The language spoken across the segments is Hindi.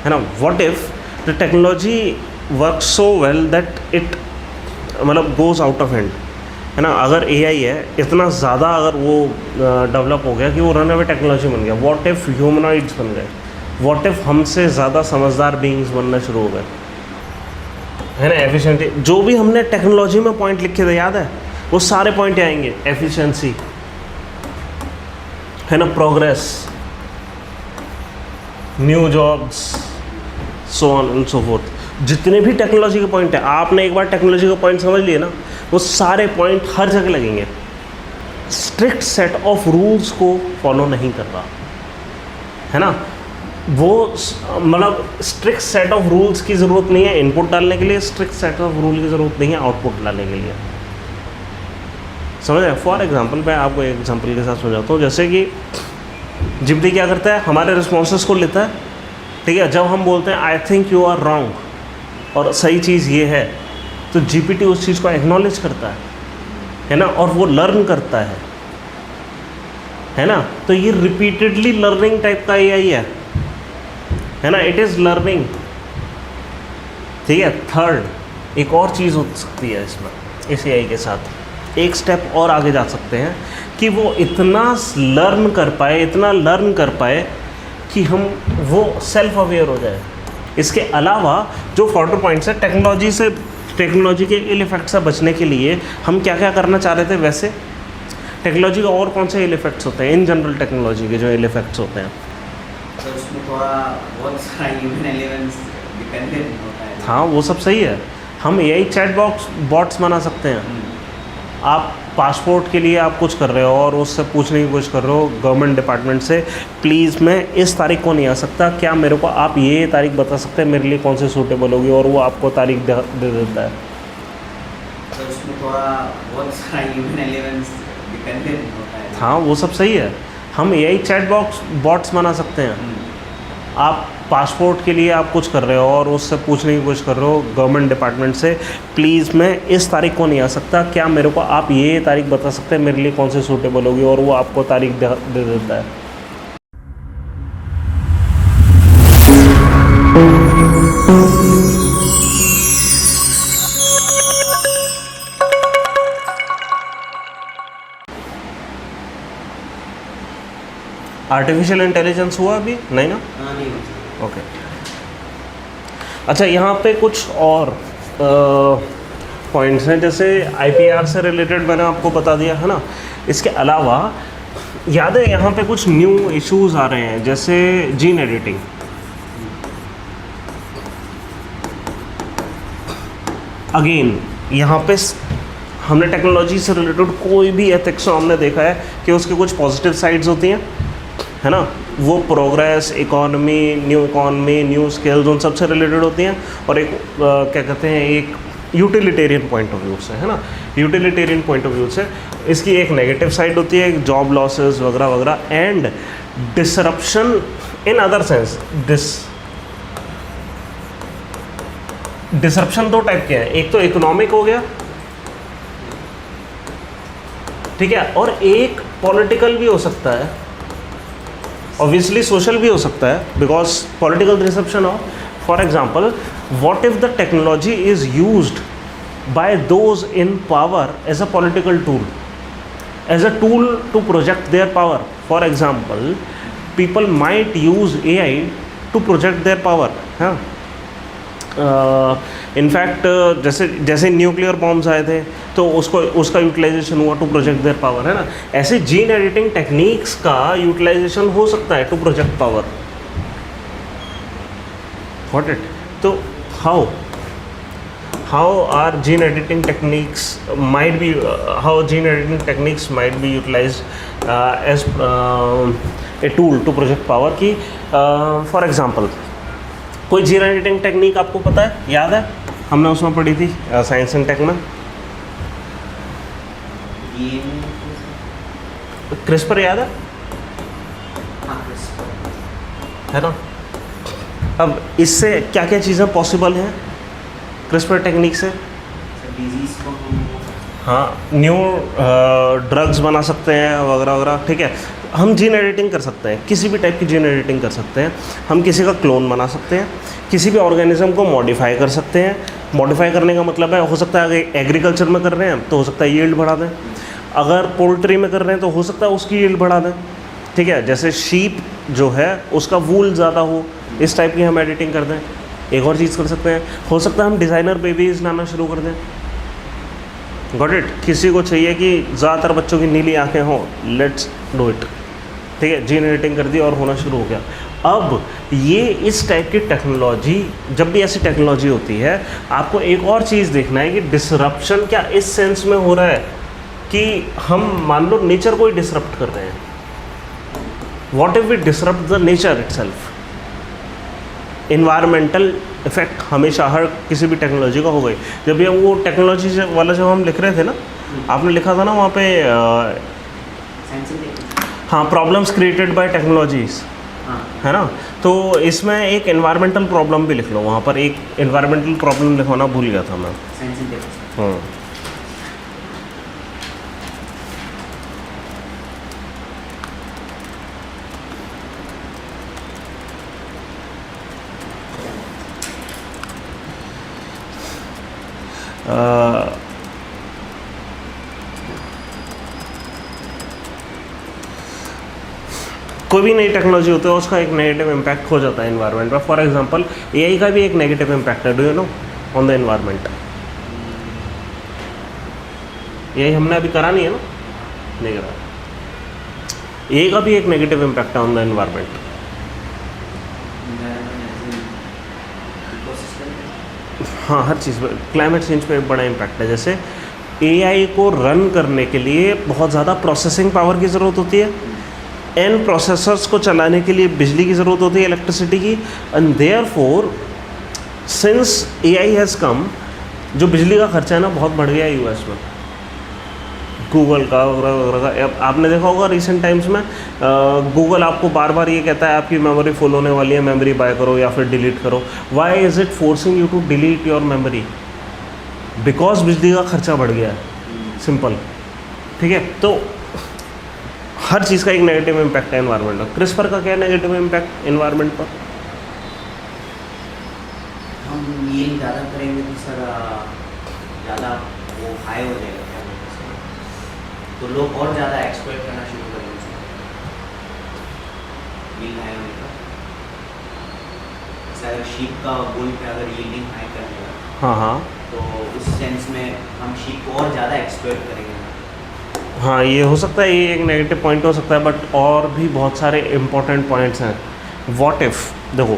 है ना. What if the technology work so well that it मतलब गोज़ आउट ऑफ हैंड, है ना. अगर एआई है इतना ज़्यादा, अगर वो डेवलप हो गया कि वो रन अवे टेक्नोलॉजी बन गया. व्हाट इफ ह्यूमनॉइड्स बन गए, व्हाट इफ हमसे ज़्यादा समझदार बीइंग्स बनना शुरू हो गए, है ना. एफिशिएंसी, जो भी हमने टेक्नोलॉजी में पॉइंट लिखे थे याद है, वो सारे पॉइंट आएंगे. एफिशिएंसी, है ना, progress, new jobs, so on and so fourth. जितने भी टेक्नोलॉजी के पॉइंट है, आपने एक बार टेक्नोलॉजी के पॉइंट समझ लिए ना, वो सारे पॉइंट हर जगह लगेंगे. स्ट्रिक्ट सेट ऑफ रूल्स को फॉलो नहीं कर रहा, है ना. वो मतलब स्ट्रिक्ट सेट ऑफ रूल्स की ज़रूरत नहीं है इनपुट डालने के लिए, स्ट्रिक्ट सेट ऑफ रूल की ज़रूरत नहीं है आउटपुट डालने के लिए. समझ आए. फॉर एग्जांपल मैं आपको एक एग्जांपल के साथ समझाता हूँ. जैसे कि जिप्टी क्या करता है, हमारे रिस्पॉन्सेस को लेता है, ठीक है. जब हम बोलते हैं I think you are wrong और सही चीज़ ये है, तो जीपीटी उस चीज़ को एक्नॉलेज करता है ना, और वो लर्न करता है ना. तो ये रिपीटेडली लर्निंग टाइप का एआई है ना. इट इज़ लर्निंग, ठीक है. थर्ड एक और चीज़ हो सकती है इसमें, इस एआई के साथ एक स्टेप और आगे जा सकते हैं कि वो इतना लर्न कर पाए, इतना लर्न कर पाए कि हम वो सेल्फ अवेयर हो जाए. इसके अलावा जो फॉर्डर पॉइंट्स है, टेक्नोलॉजी के इल इफेक्ट से बचने के लिए हम क्या क्या करना चाह रहे थे. वैसे टेक्नोलॉजी का और कौन से इल इफेक्ट्स होते हैं, इन जनरल टेक्नोलॉजी के जो इल इफेक्ट्स होते हैं, तो उसमें थोड़ा बहुत सारा ह्यूमन एलिमेंट्स डिपेंडेंट होता है. हाँ वो सब सही है. हम एआई चैट बॉट्स बना सकते हैं. आप पासपोर्ट के लिए आप कुछ कर रहे हो और उससे पूछने की कोशिश कर रहे हो गवर्नमेंट डिपार्टमेंट से, प्लीज़ मैं इस तारीख को नहीं आ सकता, क्या मेरे को आप ये तारीख बता सकते हैं मेरे लिए कौन से सूटेबल होगी, और वो आपको तारीख दे देता है. तो उसमें थोड़ा बहुत सारा ह्यूमन एलिमेंट्स डिपेंडेंट होता है. हाँ वो सब सही है. हम एआई चैट बॉट्स बना सकते हैं. आप पासपोर्ट के लिए आप कुछ कर रहे हो और उससे पूछने की कोशिश कर रहे हो गवर्नमेंट डिपार्टमेंट से, प्लीज़ मैं इस तारीख को नहीं आ सकता, क्या मेरे को आप ये तारीख बता सकते हैं मेरे लिए कौन से सूटेबल होगी, और वो आपको तारीख दे देता है. आर्टिफिशियल इंटेलिजेंस हुआ अभी नहीं ना. नहीं होता. ओके. अच्छा, यहाँ पे कुछ और पॉइंट्स हैं, जैसे आईपीआर से रिलेटेड मैंने आपको बता दिया है ना. इसके अलावा याद है यहाँ पे कुछ न्यू इश्यूज आ रहे हैं, जैसे जीन एडिटिंग. अगेन यहाँ पे हमने टेक्नोलॉजी से रिलेटेड कोई भी एथिक्स हमने देखा है कि उसके कुछ पॉजिटिव साइड्स होती हैं, है ना. वो प्रोग्रेस, इकोनॉमी, न्यू स्किल्स, उन सब से रिलेटेड होती हैं. और एक क्या कहते हैं, एक यूटिलिटेरियन पॉइंट ऑफ व्यू से, है ना. यूटिलिटेरियन पॉइंट ऑफ व्यू से इसकी एक नेगेटिव साइड होती है, जॉब लॉसेस वगैरह वगैरह, and disruption in other sense. Disruption दो टाइप के हैं, एक तो इकोनॉमिक हो गया, ठीक है, और एक पॉलिटिकल भी हो सकता है, ऑब्वियसली सोशल भी हो सकता है, बिकॉज पॉलिटिकल डिसरप्शन हो. For example, what if the technology is used by those in power as a political tool, as a tool to project their power. For example, people might use AI to project their power. हाँ, इनफैक्ट जैसे न्यूक्लियर बॉम्ब्स आए थे तो उसका यूटिलाइजेशन हुआ टू प्रोजेक्ट देयर पावर, है ना. ऐसे जीन एडिटिंग टेक्निक्स का यूटिलाइजेशन हो सकता है to project power. What it. तो how are gene editing techniques might be utilized as a tool to project power की. फॉर एग्जांपल, कोई जीन एडिटिंग टेक्निक आपको पता है, याद है, हमने उसमें पढ़ी थी साइंस एंड टेक में, क्रिस्पर, याद है. है ना. अब इससे क्या क्या चीज़ें पॉसिबल हैं क्रिस्पर टेक्निक से. डिजीज को हाँ, न्यू ड्रग्स बना सकते हैं वगैरह वगैरह, ठीक है. हम जीन एडिटिंग कर सकते हैं, किसी भी टाइप की जीन एडिटिंग कर सकते हैं, हम किसी का क्लोन बना सकते हैं, किसी भी ऑर्गेनिज्म को मॉडिफाई कर सकते हैं। मॉडिफाई करने का मतलब है, हो सकता है अगर एग्रीकल्चर में कर रहे हैं तो हो सकता है यील्ड बढ़ा दें, अगर पोल्ट्री में कर रहे हैं तो हो सकता है उसकी यील्ड बढ़ा दें, ठीक है। जैसे शीप जो है उसका वूल ज़्यादा हो, इस टाइप की हम एडिटिंग कर दें। एक और चीज़ कर सकते हैं, हो सकता है हम डिज़ाइनर बेबीज़ लाना शुरू कर दें। Got it. किसी को चाहिए कि ज़्यादातर बच्चों की नीली आंखें हों, लेट्स डू इट, ठीक है। जीन एडिटिंग कर दी और होना शुरू हो गया। अब ये इस टाइप की टेक्नोलॉजी, जब भी ऐसी टेक्नोलॉजी होती है, आपको एक और चीज़ देखना है कि डिसरप्शन क्या इस सेंस में हो रहा है कि हम मान लो नेचर को ही डिसरप्ट कर रहे हैं। What if we disrupt the nature itself. Environmental effect हमेशा हर किसी भी टेक्नोलॉजी का हो गई। जब ये वो टेक्नोलॉजी वाला जब हम लिख रहे थे ना, आपने लिखा था ना वहाँ पे हाँ, प्रॉब्लम्स क्रिएटेड बाय टेक्नोलॉजीज, है ना। तो इसमें एक एनवायरमेंटल प्रॉब्लम भी लिख लो, वहाँ पर एक एनवायरमेंटल प्रॉब्लम लिखवाना भूल गया था मैं। हाँ, कोई भी नई टेक्नोलॉजी होती है उसका एक नेगेटिव इम्पैक्ट हो जाता है एनवायरनमेंट पर। फॉर एग्जांपल एआई का भी एक नेगेटिव इम्पैक्ट है, do you know, on the environment. AI हमने अभी करा नहीं है ना, नहीं करा। एआई का भी एक नेगेटिव इम्पैक्ट है ऑन द एनवायरनमेंट। हाँ, हर चीज़ पर क्लाइमेट चेंज पे बड़ा इम्पैक्ट है। जैसे एआई को रन करने के लिए बहुत ज़्यादा प्रोसेसिंग पावर की ज़रूरत होती है, एन प्रोसेसर्स को चलाने के लिए बिजली की ज़रूरत होती है, इलेक्ट्रिसिटी की। And therefore since AI has come, जो बिजली का खर्चा है ना बहुत बढ़ गया है यूएस में, गूगल का वगैरह का। अब आपने देखा होगा रिसेंट टाइम्स में गूगल आपको बार बार ये कहता है आपकी मेमोरी फुल होने वाली है, मेमोरी बाय करो या फिर डिलीट करो। Why is it forcing you to delete your memory? Because बिजली का खर्चा बढ़ गया है, सिंपल, ठीक है। तो हर चीज़ का एक नेगेटिव इम्पैक्ट है एनवायरनमेंट पर। क्रिस्पर का क्या नेगेटिव इम्पैक्ट एनवायरनमेंट पर? हम ये ज़्यादा करेंगे तो सर ज़्यादा वो हाई हो जाएगा, क्या बोलते हैं सर, तो लोग और ज़्यादा एक्सप्लॉइट करना शुरू करेंगे सर, यील्ड हाई होने का। जैसे अगर शीप का बुल पे अगर यील्डिंग हाई कर देगा, हाँ हाँ, तो उस सेंस में हम शीप को और ज़्यादा एक्सप्लॉइट करेंगे। हाँ, ये हो सकता है, ये एक नेगेटिव पॉइंट हो सकता है, बट और भी बहुत सारे इम्पोर्टेंट पॉइंट्स हैं। व्हाट इफ़, देखो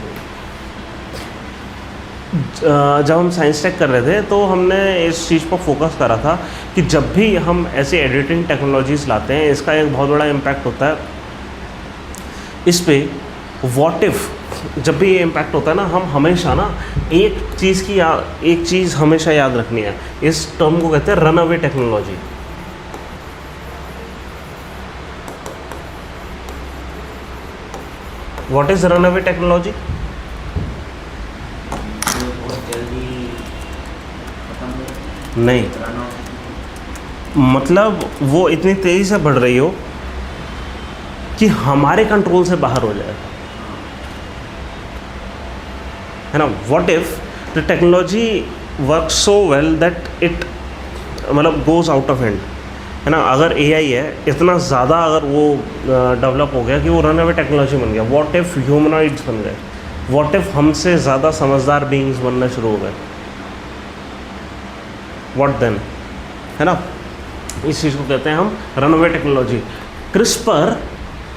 जब हम साइंस टेक कर रहे थे तो हमने इस चीज़ पर फोकस करा था कि जब भी हम ऐसे एडिटिंग टेक्नोलॉजीज़ लाते हैं इसका एक बहुत बड़ा इम्पैक्ट होता है इस पे। व्हाट इफ़ जब भी ये इम्पैक्ट होता है ना, हम हमेशा ना एक चीज़ हमेशा याद रखनी है। इस टर्म को कहते हैं run away technology. What is run away technology? नहीं, मतलब वो इतनी तेज़ी से बढ़ रही हो कि हमारे कंट्रोल से बाहर हो जाए, है ना। What if the technology work so well that it मतलब गोज़ आउट ऑफ हैंड, है ना। अगर एआई है इतना ज़्यादा, अगर वो डेवलप हो गया कि वो रन अवे टेक्नोलॉजी बन गया। व्हाट इफ ह्यूमनॉइड्स बन गए? व्हाट इफ हमसे ज़्यादा समझदार बीइंग्स बनना शुरू हो गए? व्हाट देन, है ना। इस चीज़ को कहते हैं हम रनअवे टेक्नोलॉजी। क्रिस्पर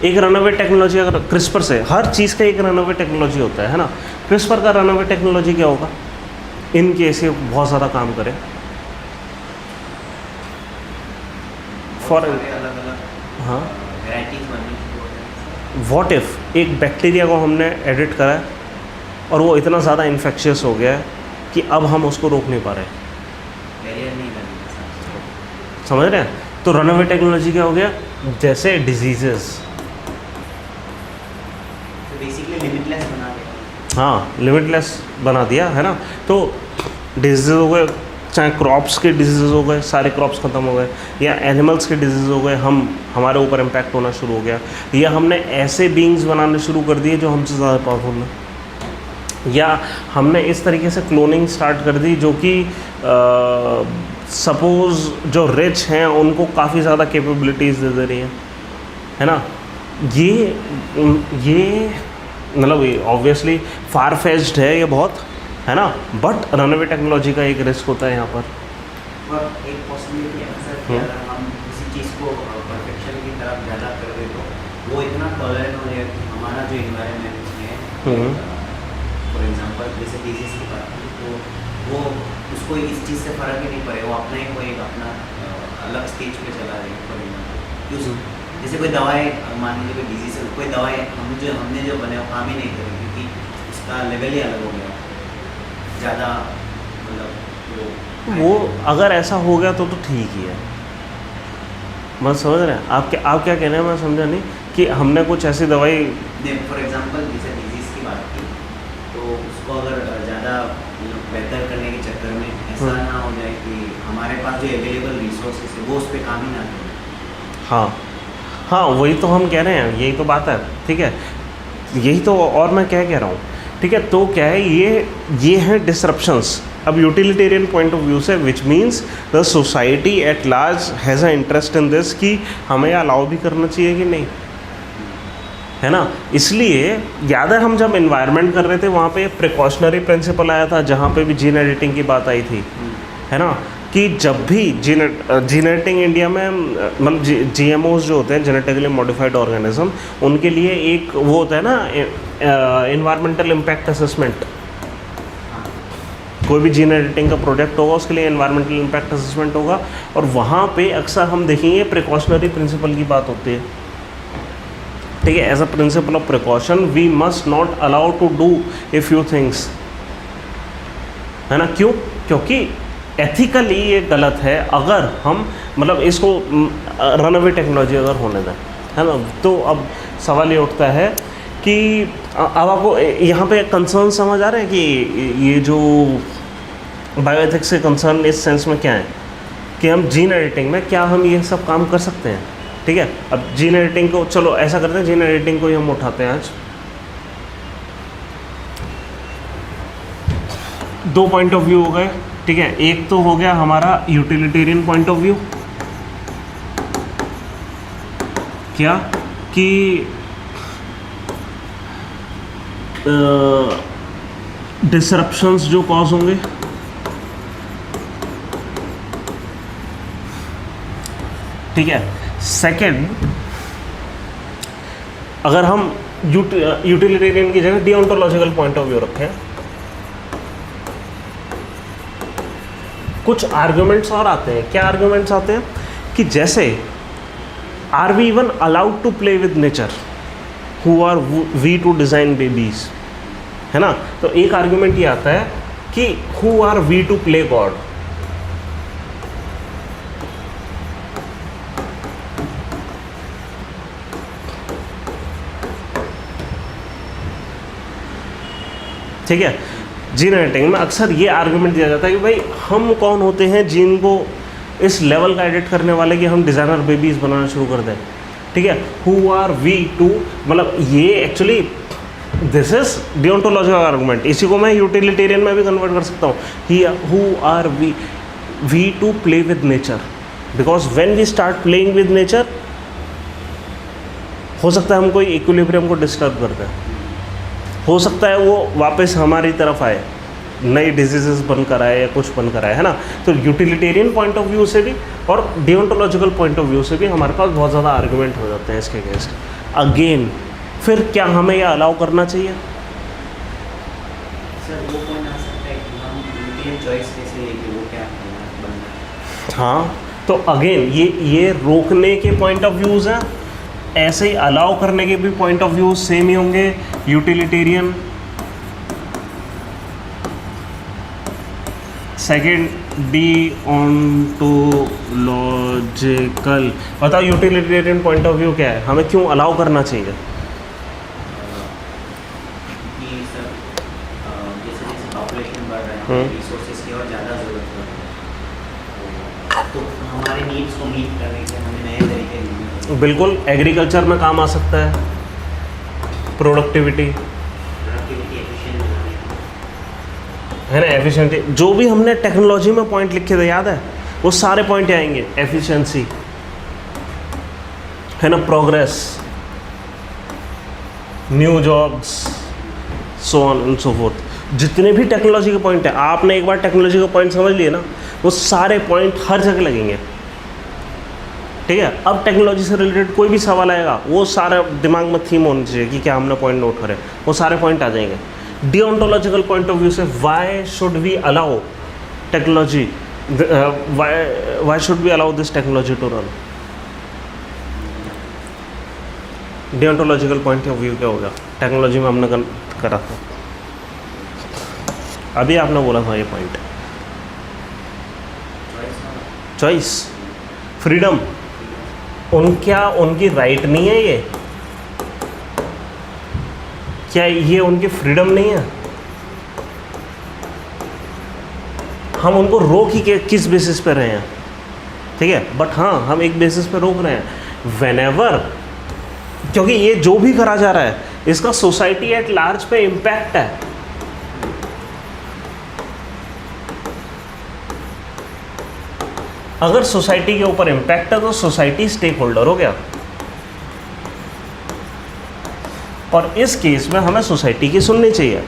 एक रनअवे टेक्नोलॉजी, अगर क्रिस्पर से हर चीज़ का एक रनअवे टेक्नोलॉजी होता है ना। क्रिस्पर का रनअवे टेक्नोलॉजी क्या होगा इन केस ये बहुत ज़्यादा काम करे? फॉर हाँ, व्हाट इफ़ एक बैक्टीरिया को हमने एडिट करा है और वो इतना ज़्यादा इन्फेक्शियस हो गया है कि अब हम उसको रोक नहीं पा रहे, समझ रहे हैं। तो रनअवे टेक्नोलॉजी क्या हो गया? जैसे डिजीजेस, बेसिकली लिमिटलेस बना दिया। हाँ, लिमिटलेस बना दिया, है ना। तो डिजीज हो गए, चाहे क्रॉप्स के डिजीज़ हो गए, सारे क्रॉप्स ख़त्म हो गए, या एनिमल्स के डिजीज़ हो गए, हमारे ऊपर इम्पैक्ट होना शुरू हो गया, या हमने ऐसे बीइंग्स बनाने शुरू कर दिए जो हमसे ज़्यादा पावरफुल हैं, या हमने इस तरीके से क्लोनिंग स्टार्ट कर दी जो कि सपोज़ जो रिच हैं उनको काफ़ी ज़्यादा कैपेबिलिटीज़ दे रही है ना। ये मतलब ऑब्वियसली फार फेच्ड है ये बहुत, है ना, बट रनअवे टेक्नोलॉजी का एक रिस्क होता है यहाँ पर। और एक पॉसिबिलिटी है सर कि अगर हम किसी चीज़ को परफेक्शन की तरफ ज़्यादा कर दे तो वो इतना टॉलरेंट हो जाए कि हमारा जो इन्वायरमेंट है, फॉर एग्जांपल जैसे डिजीज़ की बात की तो वो उसको इस चीज़ से फ़र्क ही नहीं पड़े, वो अपना ही कोई अपना अलग स्टेज पे चला जाएगा। फॉर एग्जाम्पल जैसे कोई दवाएँ, मान लीजिए कोई डिजीज़ है, कोई दवाएँ हमने जो बनाए वो काम ही नहीं करें क्योंकि उसका लेवल ही अलग हो गया, ज़्यादा मतलब वो अगर ऐसा हो गया तो ठीक ही है। मैं समझ रहे हैं आप क्या कह रहे हैं, मैं समझा नहीं कि हमने कुछ ऐसी दवाई फॉर एग्जांपल जैसे डिजीज़ की बात की तो उसको अगर ज़्यादा बेहतर करने के चक्कर में ऐसा ना हो जाए कि हमारे पास जो अवेलेबल रिसोर्सेज है वो उस पर काम ही ना करें। हाँ वही तो हम कह रहे हैं, यही तो बात है, ठीक है, यही तो। और मैं क्या कह रहा हूँ, ठीक है, तो क्या है ये है डिसरप्शंस। अब यूटिलिटेरियन पॉइंट ऑफ व्यू से which means the society at large has a interest in this कि हमें अलाउ भी करना चाहिए कि नहीं, है ना। इसलिए याद है हम जब इन्वायरमेंट कर रहे थे वहाँ पे प्रिकॉशनरी प्रिंसिपल आया था जहाँ पे भी जीन एडिटिंग की बात आई थी, है ना, कि जब भी जीन एडिटिंग इंडिया में मतलब GMOs जो होते हैं, जेनेटिकली मॉडिफाइड ऑर्गेनिज्म, उनके लिए एक वो होता है ना इन्वायरमेंटल इम्पैक्ट असेसमेंट। कोई भी जीन एडिटिंग का प्रोजेक्ट होगा उसके लिए इन्वायरमेंटल इम्पैक्ट असेसमेंट होगा, और वहाँ पे अक्सर हम देखेंगे प्रिकॉशनरी प्रिंसिपल की बात होती है, ठीक है। As a principle of precaution we must not allow to do a few things, है ना। क्यों? क्योंकि एथिकली ये गलत है अगर हम मतलब इसको रनअवे टेक्नोलॉजी अगर होने दें, है ना। तो अब सवाल ये उठता है कि अब आपको यहाँ पे कंसर्न समझ आ रहे हैं कि ये जो बायोएथिक्स के कंसर्न इस सेंस में क्या है कि हम जीन एडिटिंग में क्या हम ये सब काम कर सकते हैं, ठीक है। अब जीन एडिटिंग को चलो ऐसा करते हैं, जीन एडिटिंग को ही हम उठाते हैं आज। दो पॉइंट ऑफ व्यू हो गए, ठीक है। एक तो हो गया हमारा यूटिलिटेरियन पॉइंट ऑफ व्यू, क्या कि डिसरप्शंस जो कॉज होंगे, ठीक है। सेकंड, अगर हम यूटिलिटेरियन की जगह डिओंटोलॉजिकल पॉइंट ऑफ व्यू रखें, कुछ आर्गुमेंट्स और आते हैं। क्या आर्गुमेंट्स आते हैं कि जैसे are we even allowed to play with nature, who are we to design babies, है ना। तो एक आर्गुमेंट ये आता है कि who are we to play God. ठीक है। जीन एडिटिंग में अक्सर ये आर्गुमेंट दिया जाता है कि भाई हम कौन होते हैं जीन को इस लेवल का एडिट करने वाले कि हम डिज़ाइनर बेबीज़ बनाना शुरू कर दें, ठीक है। हु आर वी टू, मतलब ये actually this is deontological argument. इसी को मैं यूटिलिटेरियन में भी कन्वर्ट कर सकता हूँ। ही who are we to play with nature, because when we start playing with nature हो सकता है हम कोई इक्विलिब्रियम को डिस्टर्ब कर दें, हो सकता है वो वापस हमारी तरफ आए, नई डिजीजेस बनकर आए या कुछ बनकर आए, है ना। तो यूटिलिटेरियन पॉइंट ऑफ व्यू से भी और डिओंटोलॉजिकल पॉइंट ऑफ व्यू से भी हमारे पास बहुत ज़्यादा आर्गुमेंट हो जाते हैं इसके अगेंस्ट। अगेन फिर क्या हमें यह अलाउ करना चाहिए? सर वो पॉइंट आ सकता है कि हम उनके चॉइस कैसे लेंगे, वो क्या बनना है। हाँ, तो अगेन ये रोकने के पॉइंट ऑफ व्यूज़ हैं, ऐसे ही अलाउ करने के भी पॉइंट ऑफ व्यू सेम ही होंगे। Utilitarian, second deontological. बताओ यूटिलिटेरियन पॉइंट ऑफ व्यू क्या है, हमें क्यों अलाउ करना चाहिए? कि सर जैसे जैसे पॉपुलेशन बढ़ रहा है, रिसोर्सेज की और ज़्यादा ज़रूरत है, तो हमारे नीड्स को मीट करने के हमें नए तरीके ढूंढने बिल्कुल एग्रीकल्चर में काम आ सकता है, प्रोडक्टिविटी प्रोडक्टिविटी एफिशिएंट बनाने है ना, एफिशिएंसी। जो भी हमने टेक्नोलॉजी में पॉइंट लिखे थे याद है, वो सारे पॉइंट आएंगे। एफिशिएंसी है ना, progress, new jobs, so on and so fourth. जितने भी टेक्नोलॉजी के पॉइंट है, आपने एक बार टेक्नोलॉजी का पॉइंट समझ लिए ना, वो सारे पॉइंट हर जगह लगेंगे। ठीक है, अब टेक्नोलॉजी से रिलेटेड कोई भी सवाल आएगा, वो सारा दिमाग में थीम होनी चाहिए कि क्या हमने पॉइंट नोट करे, वो सारे पॉइंट आ जाएंगे। डिओन्टोलॉजिकल पॉइंट ऑफ व्यू से why should we allow technology, why should we allow this technology to run. Deontological point of view क्या होगा, टेक्नोलॉजी में हमने करा था, अभी आपने बोला था ये पॉइंट, चॉइस, फ्रीडम। उनकी राइट नहीं है ये? क्या ये उनकी फ्रीडम नहीं है? हम उनको रोक ही किस बेसिस पे रहे हैं, ठीक है, बट हाँ हम एक बेसिस पे रोक रहे हैं, व्हेनेवर, क्योंकि ये जो भी करा जा रहा है इसका सोसाइटी एट लार्ज पे इम्पैक्ट है। अगर सोसाइटी के ऊपर इम्पैक्ट है तो सोसाइटी स्टेक होल्डर हो गया, और इस केस में हमें सोसाइटी की सुननी चाहिए।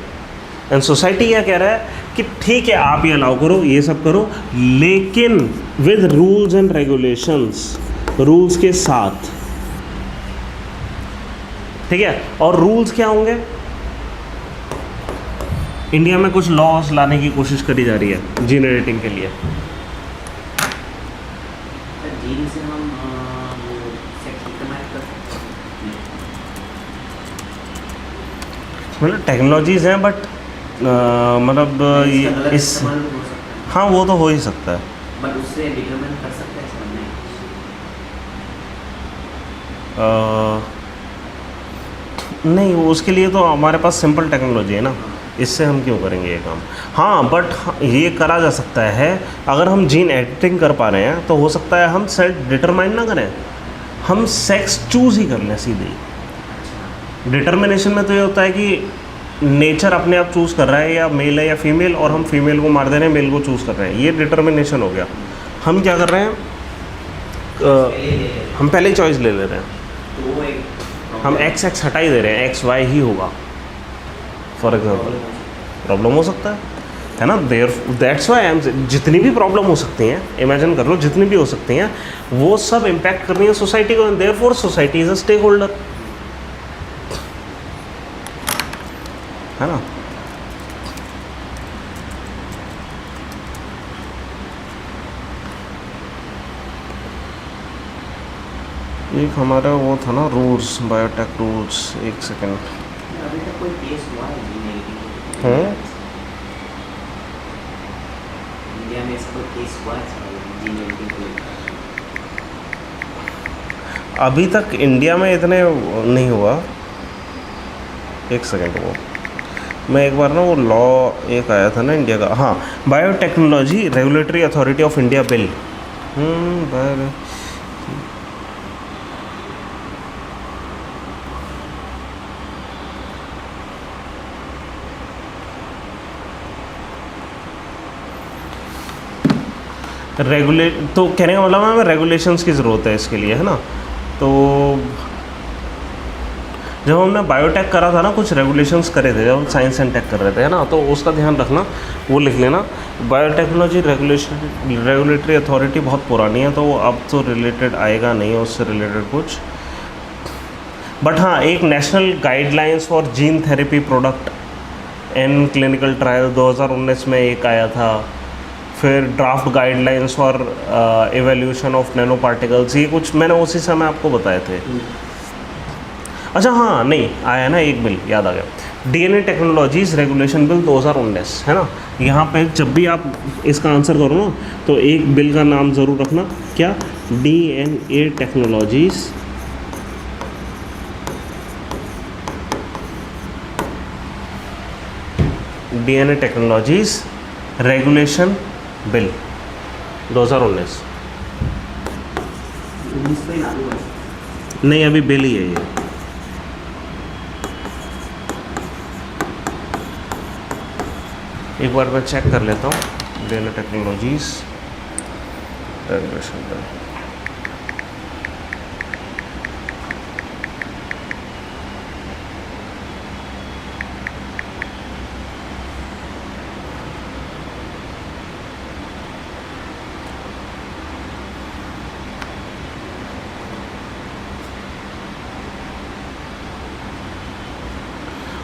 एंड सोसाइटी क्या कह रहा है कि ठीक है आप ये अलाउ करो, ये सब करो, लेकिन with rules and regulations, rules के साथ। ठीक है, और रूल्स क्या होंगे? इंडिया में कुछ लॉज लाने की कोशिश करी जा रही है जीन एडिटिंग के लिए। जीन से हम वो सेक्स डिटरमाइन कर सकते हैं। मतलब टेक्नोलॉजीज़ हैं, बट मतलब इसका गलत इस इस्तेमाल हो सकता है, हाँ वो तो हो ही सकता है। बट उससे डिटरमाइन कर सकते हैं समझ नहीं। नहीं, उसके लिए तो हमारे पास सिंपल टेक्नोलॉजी है ना, इससे हम क्यों करेंगे ये काम। हाँ बट ये करा जा सकता है, अगर हम जीन एडिटिंग कर पा रहे हैं तो हो सकता है हम सेल्फ डिटरमाइन ना करें, हम सेक्स चूज़ ही कर लें सीधे। डिटर्मिनेशन में तो ये होता है कि नेचर अपने आप चूज़ कर रहा है या मेल है या फीमेल, और हम फीमेल को मार दे रहे हैं, मेल को चूज़ कर रहे हैं, ये डिटर्मिनेशन हो गया। हम क्या कर रहे हैं, हम पहले ही चॉइस ले ले रहे हैं, तो वो एक हम एक्स एक्स हटा ही दे रहे हैं, एक्स वाई ही होगा फॉर एग्जांपल। प्रॉब्लम हो सकता है ना, there that's why I am, जितनी भी प्रॉब्लम हो सकती हैं, इमेजिन कर लो जितनी भी हो सकती हैं, वो सब इम्पैक्ट करनी है सोसाइटी को, therefore society is a stake holder, है ना। एक हमारा वो था ना रूल्स, बायोटेक रूल्स, एक सेकेंड। अभी तक कोई केस हुआ है जीन एडिटिंग हैं इंडिया में, ऐसा कोई केस हुआ है जीन एडिटिंग को लेकर? अभी तक इंडिया में इतने नहीं हुआ, एक सेकेंड, वो मैं एक बार ना वो लॉ एक आया था ना इंडिया का, हाँ, biotechnology regulatory authority of India bill, regulate, तो कहने का मतलब हमें रेगुलेशंस की ज़रूरत है इसके लिए, है ना। तो जब हमने बायोटेक करा था ना, कुछ रेगुलेशंस करे थे जब हम साइंस एंड टेक कर रहे थे, है ना, तो उसका ध्यान रखना, वो लिख लेना। बायोटेक्नोलॉजी रेगुलेटरी अथॉरिटी बहुत पुरानी है, तो वो अब तो रिलेटेड आएगा नहीं उससे रिलेटेड कुछ, बट हाँ एक national guidelines for gene therapy product and clinical trial 2019 में एक आया था, फिर draft guidelines for evolution of nano particles, ये कुछ मैंने उसी समय आपको बताए थे। अच्छा हाँ, नहीं आया ना एक बिल, याद आ गया, डीएनए टेक्नोलॉजीज रेगुलेशन बिल 2019, है ना। यहाँ पे जब भी आप इसका आंसर करो ना, तो एक बिल का नाम ज़रूर रखना, क्या, DNA technologies regulation bill 2019। Spain आलू है। नहीं, अभी बिल ही है ये। एक बार मैं चेक कर लेता हूँ। डेलो टेक्नोलॉजीज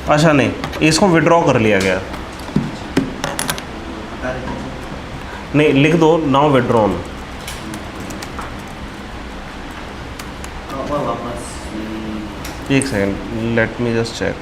अच्छा नहीं, इसको विड्रॉ कर लिया गया। बता देते हैं। नहीं, लिख दो नाउ विड्रॉन। और वापस एक second, let me just check.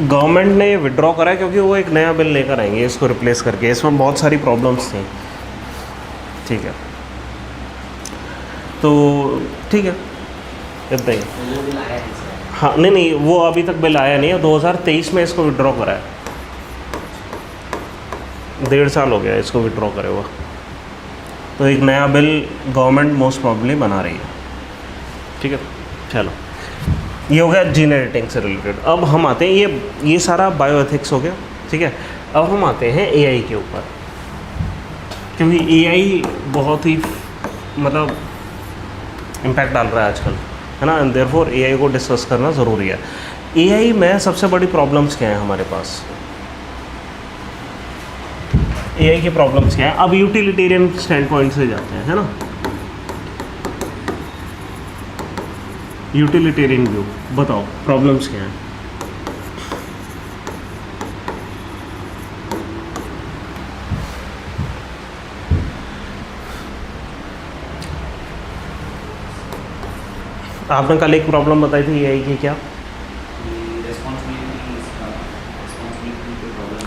Government ने ये विड्रॉ करा है क्योंकि वो एक नया बिल लेकर आएंगे इसको रिप्लेस करके। इसमें बहुत सारी प्रॉब्लम्स थी, ठीक है, तो ठीक है इतना ही। वो बिल आया नहीं सर। हाँ नहीं नहीं, वो अभी तक बिल आया नहीं है। 2023 में इसको विड्रॉ करा है, 1.5 साल हो गया इसको विड्रॉ करे हुआ। तो एक नया बिल गवर्नमेंट मोस्ट प्रॉब्ली बना रही है, ठीक है। चलो, ये हो गया जीन एडिटिंग से रिलेटेड। अब हम आते हैं, ये सारा बायोएथिक्स हो गया, ठीक है। अब हम आते हैं एआई के ऊपर, क्योंकि एआई बहुत ही मतलब इम्पैक्ट डाल रहा है आजकल, है ना, एंड देयरफॉर एआई को डिस्कस करना ज़रूरी है। एआई में सबसे बड़ी प्रॉब्लम्स क्या हैं हमारे पास? एआई की प्रॉब्लम्स क्या हैं? अब यूटिलिटेरियन स्टैंड पॉइंट से जाते हैं, है ना, यूटिलिटेरियन व्यू। बताओ प्रॉब्लम्स क्या हैं? आपने कल एक प्रॉब्लम बताई थी एआई की, क्या?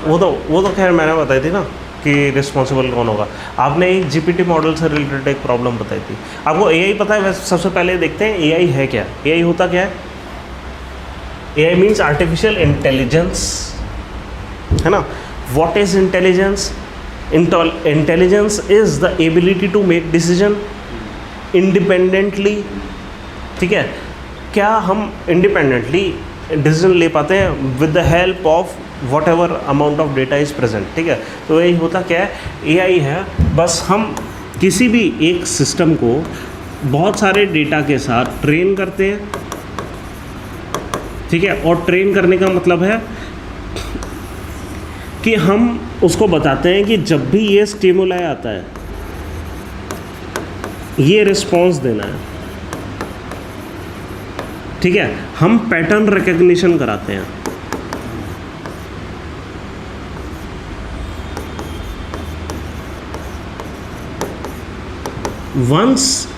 वो तो खैर मैंने बताई थी ना कि रिस्पॉन्सिबल कौन होगा। आपने एक जीपीटी मॉडल से रिलेटेड एक प्रॉब्लम बताई थी। आपको एआई पता है? वैसे सबसे पहले देखते हैं एआई है क्या। एआई होता क्या है? एआई मीन्स आर्टिफिशियल इंटेलिजेंस, है ना। What is intelligence? Intelligence is the ability to make decision independently, ठीक है। क्या हम इंडिपेंडेंटली डिसीजन ले पाते हैं with the help of whatever amount of data is present, ठीक है। तो यही होता क्या है, एआई है, बस हम किसी भी एक सिस्टम को बहुत सारे डेटा के साथ ट्रेन करते हैं, ठीक है। और ट्रेन करने का मतलब है कि हम उसको बताते हैं कि जब भी ये स्टिमुलाई आता है ये रिस्पॉन्स देना है, ठीक है। हम पैटर्न रिकग्निशन कराते हैं। Once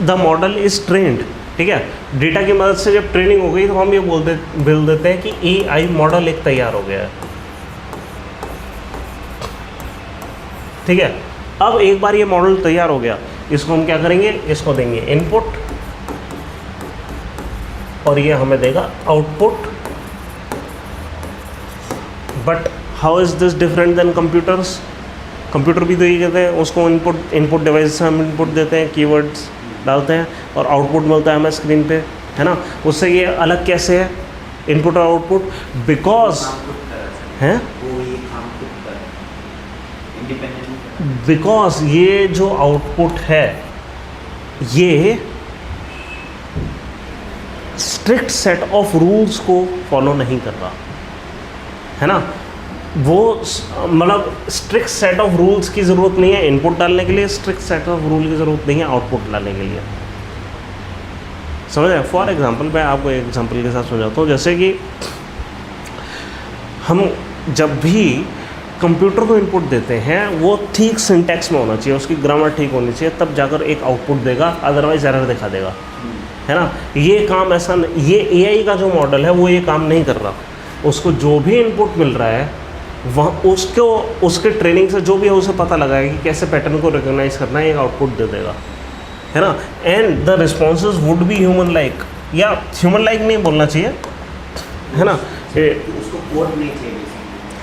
the model is trained, ठीक है, डेटा की मदद से जब ट्रेनिंग हो गई तो हम ये बोल देते हैं कि एआई मॉडल एक तैयार हो गया है, ठीक है। अब एक बार ये मॉडल तैयार हो गया, इसको हम क्या करेंगे, इसको देंगे इनपुट और ये हमें देगा output. But how is this different then computers? Computer भी तो ये कहते हैं, उसको इनपुट डिवाइस से हम इनपुट देते हैं, कीवर्ड्स डालते हैं और आउटपुट मिलता है हमें स्क्रीन पे, है ना। उससे ये अलग कैसे है इनपुट और आउटपुट? बिकॉज हैं, बिकॉज ये जो आउटपुट है ये स्ट्रिक्ट सेट ऑफ रूल्स को फॉलो नहीं कर रहा है ना, वो मतलब स्ट्रिक्ट सेट ऑफ रूल्स की ज़रूरत नहीं है इनपुट डालने के लिए, स्ट्रिक्ट सेट ऑफ रूल की ज़रूरत नहीं है आउटपुट डालने के लिए। समझ रहे? फॉर एग्जांपल मैं आपको एक एग्जांपल के साथ समझाता हूँ। जैसे कि हम जब भी कंप्यूटर को इनपुट देते हैं वो ठीक सिंटैक्स में होना चाहिए, उसकी ग्रामर ठीक होनी चाहिए, तब जाकर एक आउटपुट देगा, अदरवाइज एरर दिखा देगा, है ना। ये काम ऐसा ये एआई का जो मॉडल है वो ये काम नहीं कर रहा। उसको जो भी इनपुट मिल रहा है वह उसके ट्रेनिंग से जो भी है उसे पता लगा है कि कैसे पैटर्न को रिकॉग्नाइज करना है, एक आउटपुट दे देगा, है ना। And the responses would be human like, या ह्यूमन लाइक नहीं बोलना चाहिए, है ना। उसको कोड नहीं चाहिए,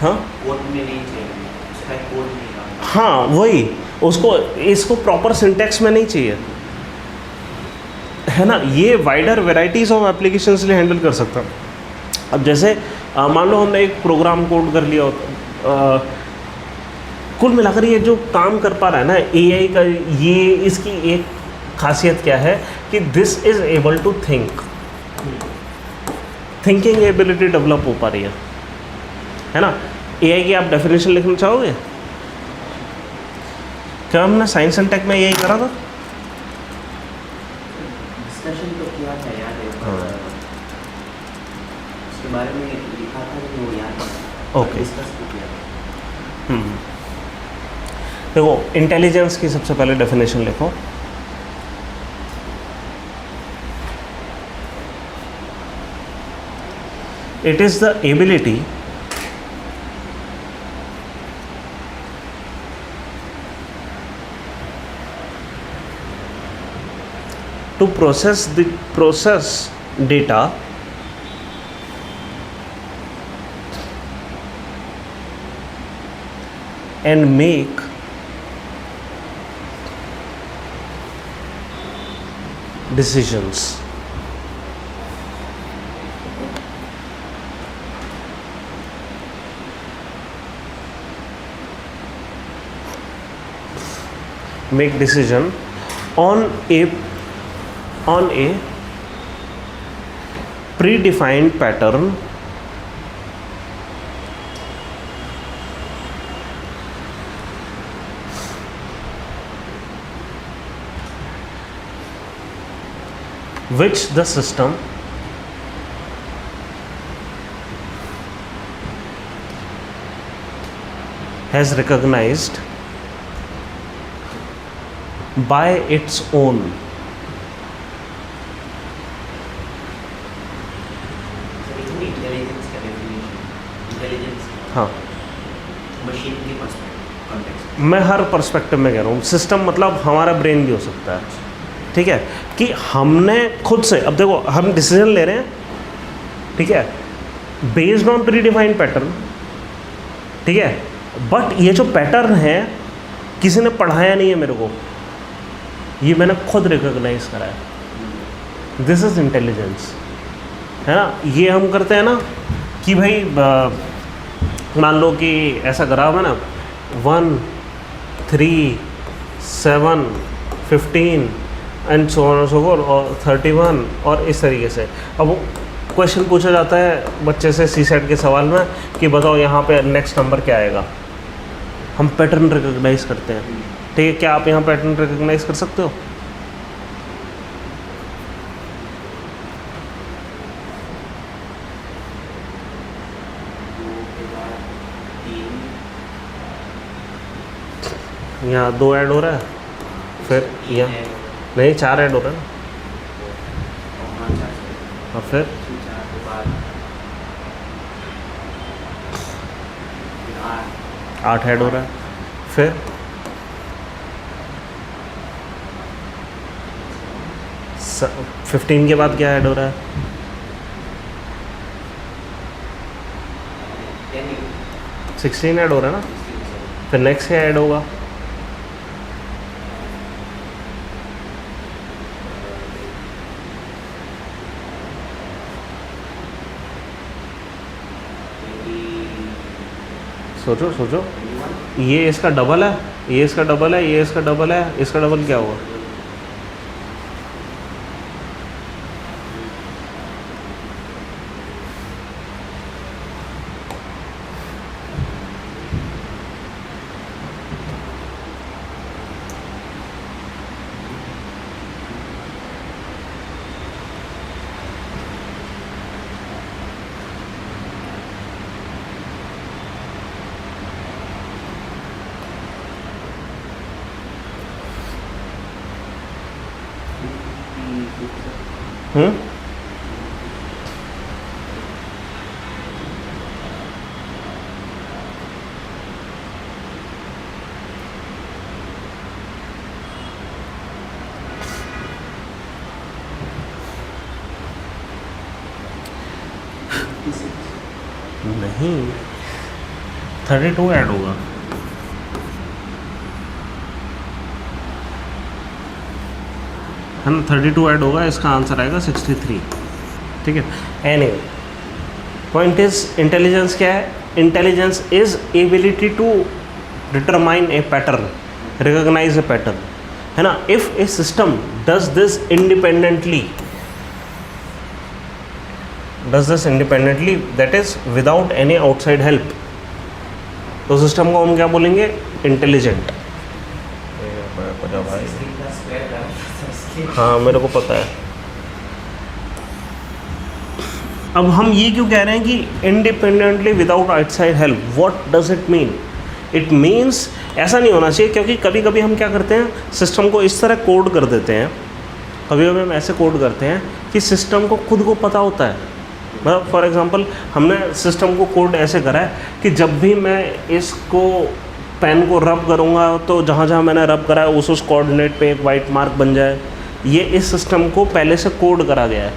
हाँ कोड में नहीं चाहिए, उसका कोड नहीं रहा। हाँ वही, उसको इसको प्रॉपर सिंटैक्स में नहीं चाहिए, है ना। ये वाइडर वेराइटीज ऑफ एप्लीकेशन के लिए हैंडल कर सकता है। अब जैसे मान लो हमने एक प्रोग्राम कोड कर लिया होता, कुल मिलाकर ये जो काम कर पा रहा है ना एआई का, ये इसकी एक खासियत क्या है कि this is able to think, thinking ability develop हो पा रही है ना। एआई की आप डेफिनेशन लिखना चाहोगे? क्या हमने साइंस एंड टेक में यही करा था? डिस्कशन तो किया था, याद है। हाँ। उसके बारे में लिखा था कि वो याद है। ओके। डिस्कस तो किया था। देखो इंटेलिजेंस की सबसे पहले डेफिनेशन लिखो। It is the ability to process data and make decisions. Make decision on a predefined pattern which the system has recognized by its own intelligence का डेफिनेशन, इंटेलिजेंस हाँ मशीन के कॉन्टेक्स्ट। मैं हर पर्सपेक्टिव में कह रहा हूँ। सिस्टम मतलब हमारा ब्रेन भी हो सकता है, ठीक है, कि हमने खुद से, अब देखो हम डिसीजन ले रहे हैं, ठीक है, based on pre defined pattern, ठीक है, बट ये जो पैटर्न है किसी ने पढ़ाया नहीं है मेरे को, ये मैंने खुद रिकॉग्नाइज करा है। दिस इज़ इंटेलिजेंस, है ना। ये हम करते हैं ना कि भाई मान लो कि ऐसा करा हुआ है ना 1 3 7 15 and so on so fourth और 31 और इस तरीके से। अब क्वेश्चन पूछा जाता है बच्चे से सीसेट के सवाल में कि बताओ यहाँ पे नेक्स्ट नंबर क्या आएगा, हम पैटर्न रिकॉग्नाइज करते हैं, ठीक है। क्या आप यहाँ पैटर्न रिकॉग्नाइज कर सकते हो? यहाँ 2 ऐड हो रहा है, फिर यहाँ नहीं 4 ऐड हो रहा है ना, और फिर 8 ऐड हो रहा है, फिर 15 के बाद क्या ऐड हो रहा है? 16 ऐड हो रहा है ना, फिर नेक्स्ट क्या ऐड होगा? सोचो सोचो, ये इसका डबल है, ये इसका डबल है, ये इसका डबल है, इसका डबल क्या हुआ? नहीं 32 ऐड होगा, है ना, 32 ऐड होगा, इसका आंसर आएगा 63। ठीक है, एनीवे पॉइंट इज इंटेलिजेंस क्या है? Intelligence is ability to determine a pattern, recognise a pattern, है ना। If a system does this independently, that is without any outside help, तो सिस्टम को हम क्या बोलेंगे? इंटेलिजेंट। हाँ मेरे को पता है। अब हम ये क्यों कह रहे हैं कि independently without outside help? What does it mean? It means ऐसा नहीं होना चाहिए, क्योंकि कभी कभी हम क्या करते हैं, सिस्टम को इस तरह कोड कर देते हैं, कभी कभी हम ऐसे कोड करते हैं कि सिस्टम को खुद को पता होता है। मतलब फॉर एग्जांपल हमने सिस्टम को कोड ऐसे करा है कि जब भी मैं इसको पेन को रब करूँगा तो जहाँ जहाँ मैंने रब करा है उस कोऑर्डिनेट पे एक वाइट मार्क बन जाए। ये इस सिस्टम को पहले से कोड करा गया है,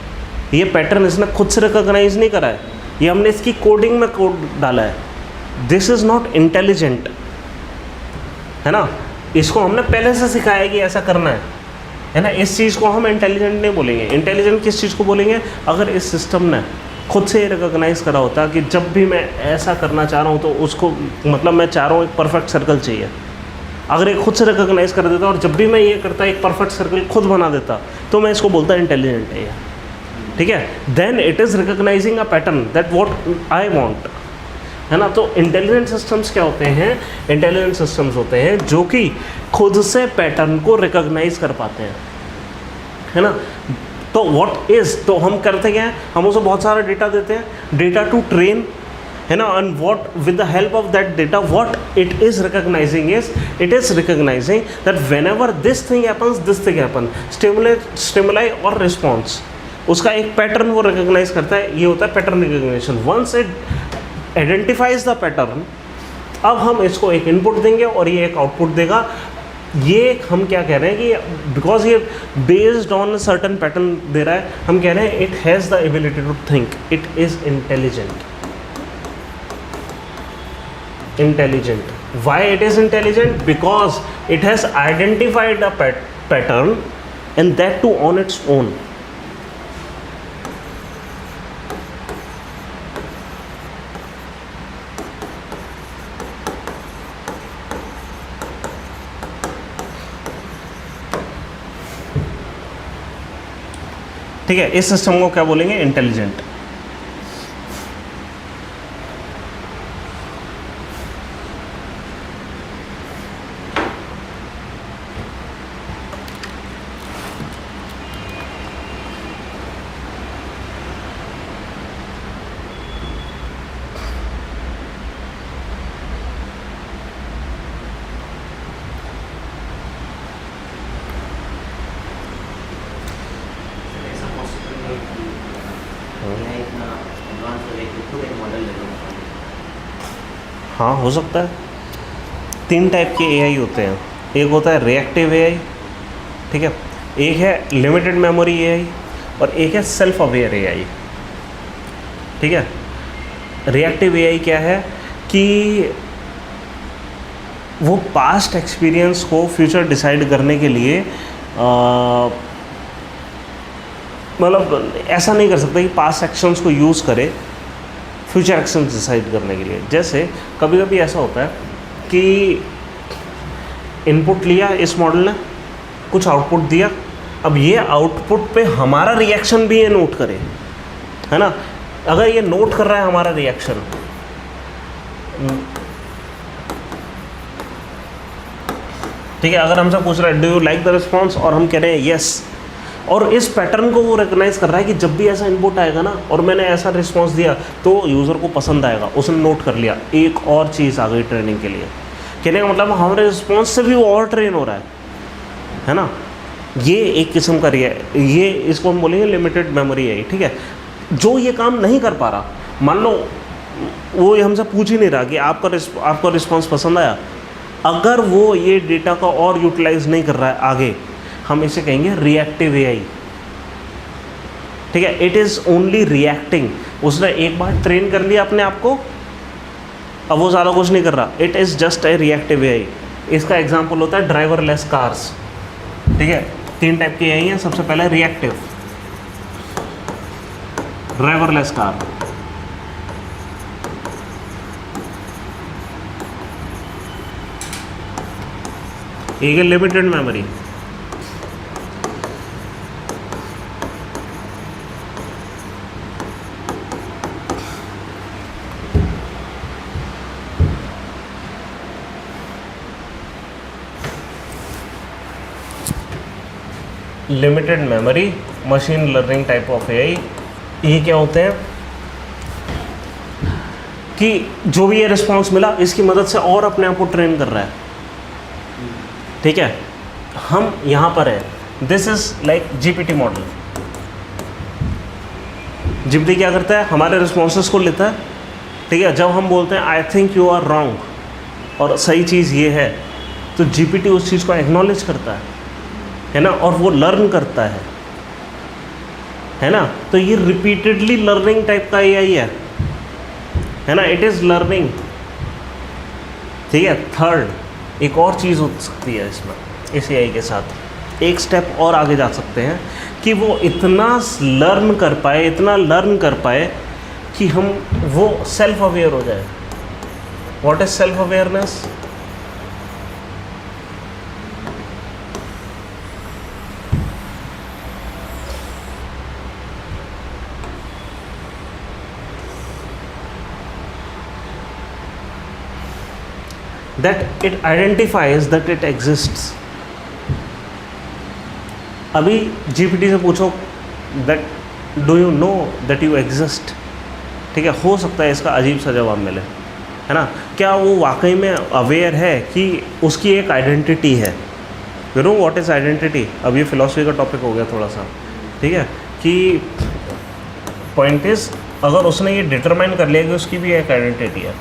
ये पैटर्न इसने खुद से रिकॉग्नाइज नहीं करा है, ये हमने इसकी कोडिंग में कोड डाला है। दिस इज़ नॉट इंटेलिजेंट, है ना। इसको हमने पहले से सिखाया है कि ऐसा करना है ना। इस चीज़ को हम इंटेलिजेंट नहीं बोलेंगे। इंटेलिजेंट किस चीज़ को बोलेंगे? अगर इस सिस्टम ने खुद से रिकॉग्नाइज करा होता कि जब भी मैं ऐसा करना चाह रहा हूँ तो उसको, मतलब मैं चाह रहा हूँ एक परफेक्ट सर्कल चाहिए, अगर ये खुद से रिकॉग्नाइज कर देता और जब भी मैं ये करता एक परफेक्ट सर्कल खुद बना देता, तो मैं इसको बोलता इंटेलिजेंट है ये। ठीक है, then it is recognising a pattern that what I want, है ना। तो इंटेलिजेंट सिस्टम्स क्या होते हैं? इंटेलिजेंट सिस्टम्स होते हैं जो कि खुद से पैटर्न को रिकॉग्नाइज कर पाते हैं, है ना। तो व्हाट इज़, तो हम करते क्या हैं, हम उसे बहुत सारा डेटा देते हैं, डेटा टू ट्रेन, है ना। And what with the help of that data what it is recognising is, it is recognising that when ever this thing happens, this thing happen, stimuli और रिस्पॉन्स, उसका एक पैटर्न वो रिकॉग्नाइज करता है। ये होता है pattern recognition. Once it identifies the pattern, अब हम इसको एक इनपुट देंगे और ये एक आउटपुट देगा। ये हम क्या कह रहे हैं कि बिकॉज ये बेस्ड ऑन सर्टन पैटर्न दे रहा है, हम कह रहे हैं it has the ability to think, it is intelligent. Intelligent, why it is intelligent? Because it has identified a pattern and that too on its own. ठीक है, इस सिस्टम को क्या बोलेंगे? इंटेलिजेंट। हाँ हो सकता है। 3 टाइप के एआई होते हैं। एक होता है रिएक्टिव एआई, ठीक है, एक है लिमिटेड मेमोरी एआई और एक है सेल्फ अवेयर एआई। ठीक है, रिएक्टिव एआई क्या है कि वो पास्ट एक्सपीरियंस को फ्यूचर डिसाइड करने के लिए मतलब ऐसा नहीं कर सकता कि पास्ट एक्शंस को यूज़ करे फ्यूचर एक्शंस डिसाइड करने के लिए। जैसे कभी कभी ऐसा होता है कि इनपुट लिया इस मॉडल ने, कुछ आउटपुट दिया, अब ये आउटपुट पे हमारा रिएक्शन भी ये नोट करे, है ना। अगर ये नोट कर रहा है हमारा रिएक्शन, ठीक है, अगर हमसे पूछ रहा है do you like the response और हम कह रहे हैं येस, और इस पैटर्न को वो रिकग्नाइज कर रहा है कि जब भी ऐसा इनपुट आएगा ना और मैंने ऐसा रिस्पॉन्स दिया तो यूज़र को पसंद आएगा, उसने नोट कर लिया। एक और चीज़ आ गई ट्रेनिंग के लिए, कहने का मतलब हमारे रिस्पॉन्स से भी वो और ट्रेन हो रहा है ना। ये एक किस्म का ये इसको हम बोलेंगे लिमिटेड मेमोरी है, ठीक है। जो ये काम नहीं कर पा रहा, मान लो वो हमसे पूछ ही नहीं रहा कि आपका रिस्पॉन्स पसंद आया, अगर वो ये डेटा का और यूटिलाइज नहीं कर रहा है आगे, हम इसे कहेंगे रिएक्टिव एआई, ठीक है। It is only reacting. उसने एक बार ट्रेन कर लिया अपने आप को, अब वो ज़्यादा कुछ नहीं कर रहा। It is just a reactive AI. इसका एग्जांपल होता है ड्राइवरलेस कार्स, ठीक है। 3 टाइप के एआई हैं। सबसे पहले रिएक्टिव, ड्राइवरलेस कार, एक है limited memory, limited memory, machine learning type of AI. ये क्या होते हैं कि जो भी ये रिस्पॉन्स मिला इसकी मदद से और अपने आप को ट्रेन कर रहा है, ठीक है। हम यहाँ पर है, this is like GPT model. GPT क्या करता है, हमारे रिस्पॉन्सेस को लेता है, ठीक है। जब हम बोलते हैं I think you are wrong और सही चीज़ ये है, तो जीपीटी उस चीज़ को एक्नॉलेज करता है ना, और वो लर्न करता है ना। तो ये रिपीटेडली लर्निंग टाइप का एआई है ना, इट इज़ लर्निंग, ठीक है। थर्ड एक और चीज़ हो सकती है इसमें, इस एआई के साथ एक स्टेप और आगे जा सकते हैं कि वो इतना लर्न कर पाए कि वो सेल्फ अवेयर हो जाए। What is self awareness? that it identifies that it exists। अभी जीपीटी से पूछो that do you know that you exist, ठीक है। हो सकता है इसका अजीब सा जवाब मिले, है ना। क्या वो वाकई में अवेयर है कि उसकी एक आइडेंटिटी है? You know what is identity? अब ये फिलॉसफी का टॉपिक हो गया थोड़ा सा, ठीक है। कि पॉइंट इज़, अगर उसने ये डिटरमाइन कर लिया कि उसकी भी एक आइडेंटिटी है,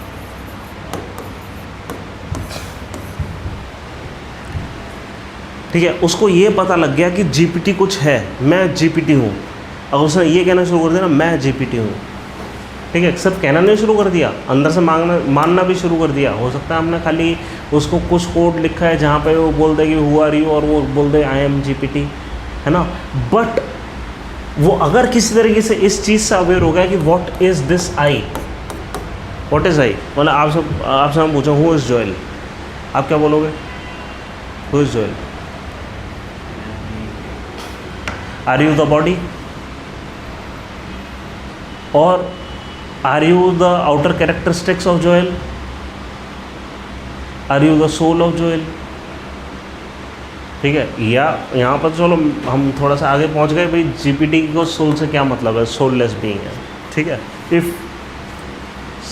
ठीक है, उसको ये पता लग गया कि जीपीटी कुछ है, मैं जीपीटी हूँ। अगर उसने ये कहना शुरू कर दिया ना मैं जीपीटी हूँ, ठीक है, सिर्फ कहना नहीं शुरू कर दिया, अंदर से मानना भी शुरू कर दिया। हो सकता है हमने खाली उसको कुछ कोड लिखा है जहाँ पे वो बोल दे कि हु आर यू, और वो बोल दे आई एम जीपीटी, है ना। बट वो अगर किसी तरीके से इस चीज़ से अवेयर हो गया कि what is this I, what is I, मतलब आपसे हम पूछो हु इज़ जोएल, आप क्या बोलोगे? Who is Joel? Are you the body? Or are you the outer characteristics of Joel? Are you the soul of Joel? ठीक है, या यहाँ पर चलो हम थोड़ा सा आगे पहुँच गए भाई, जीपीटी को सोल से क्या मतलब है? सोललेस बीइंग है, ठीक है। If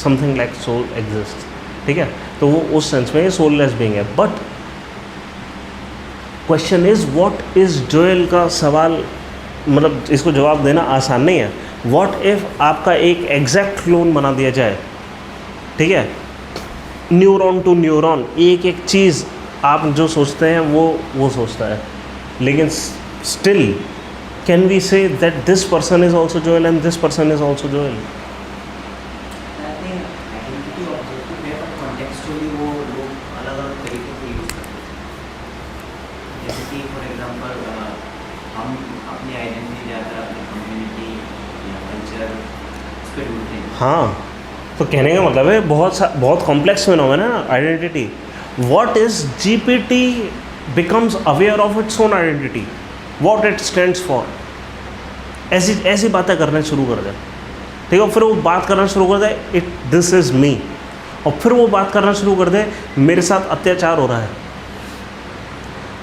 something like soul exist, ठीक है, तो वो उस सेंस में ये सोललेस बीइंग है। But question is what is Joel का सवाल, मतलब इसको जवाब देना आसान नहीं है। व्हाट इफ़ आपका एक एग्जैक्ट क्लोन बना दिया जाए, ठीक है, न्यूरॉन टू न्यूरॉन, एक एक चीज़ आप जो सोचते हैं वो सोचता है, लेकिन still can we say that this person is also Joel and this person is also Joel? हाँ, तो कहने का मतलब है बहुत कॉम्प्लेक्स फिनोमेना है identity. What is GPT becomes aware of its own identity, what it stands for, ऐसी बातें करना शुरू कर दे, ठीक है। फिर वो बात करना शुरू कर दे इट दिस इज़ मी, और फिर वो बात करना शुरू कर दे मेरे साथ अत्याचार हो रहा है,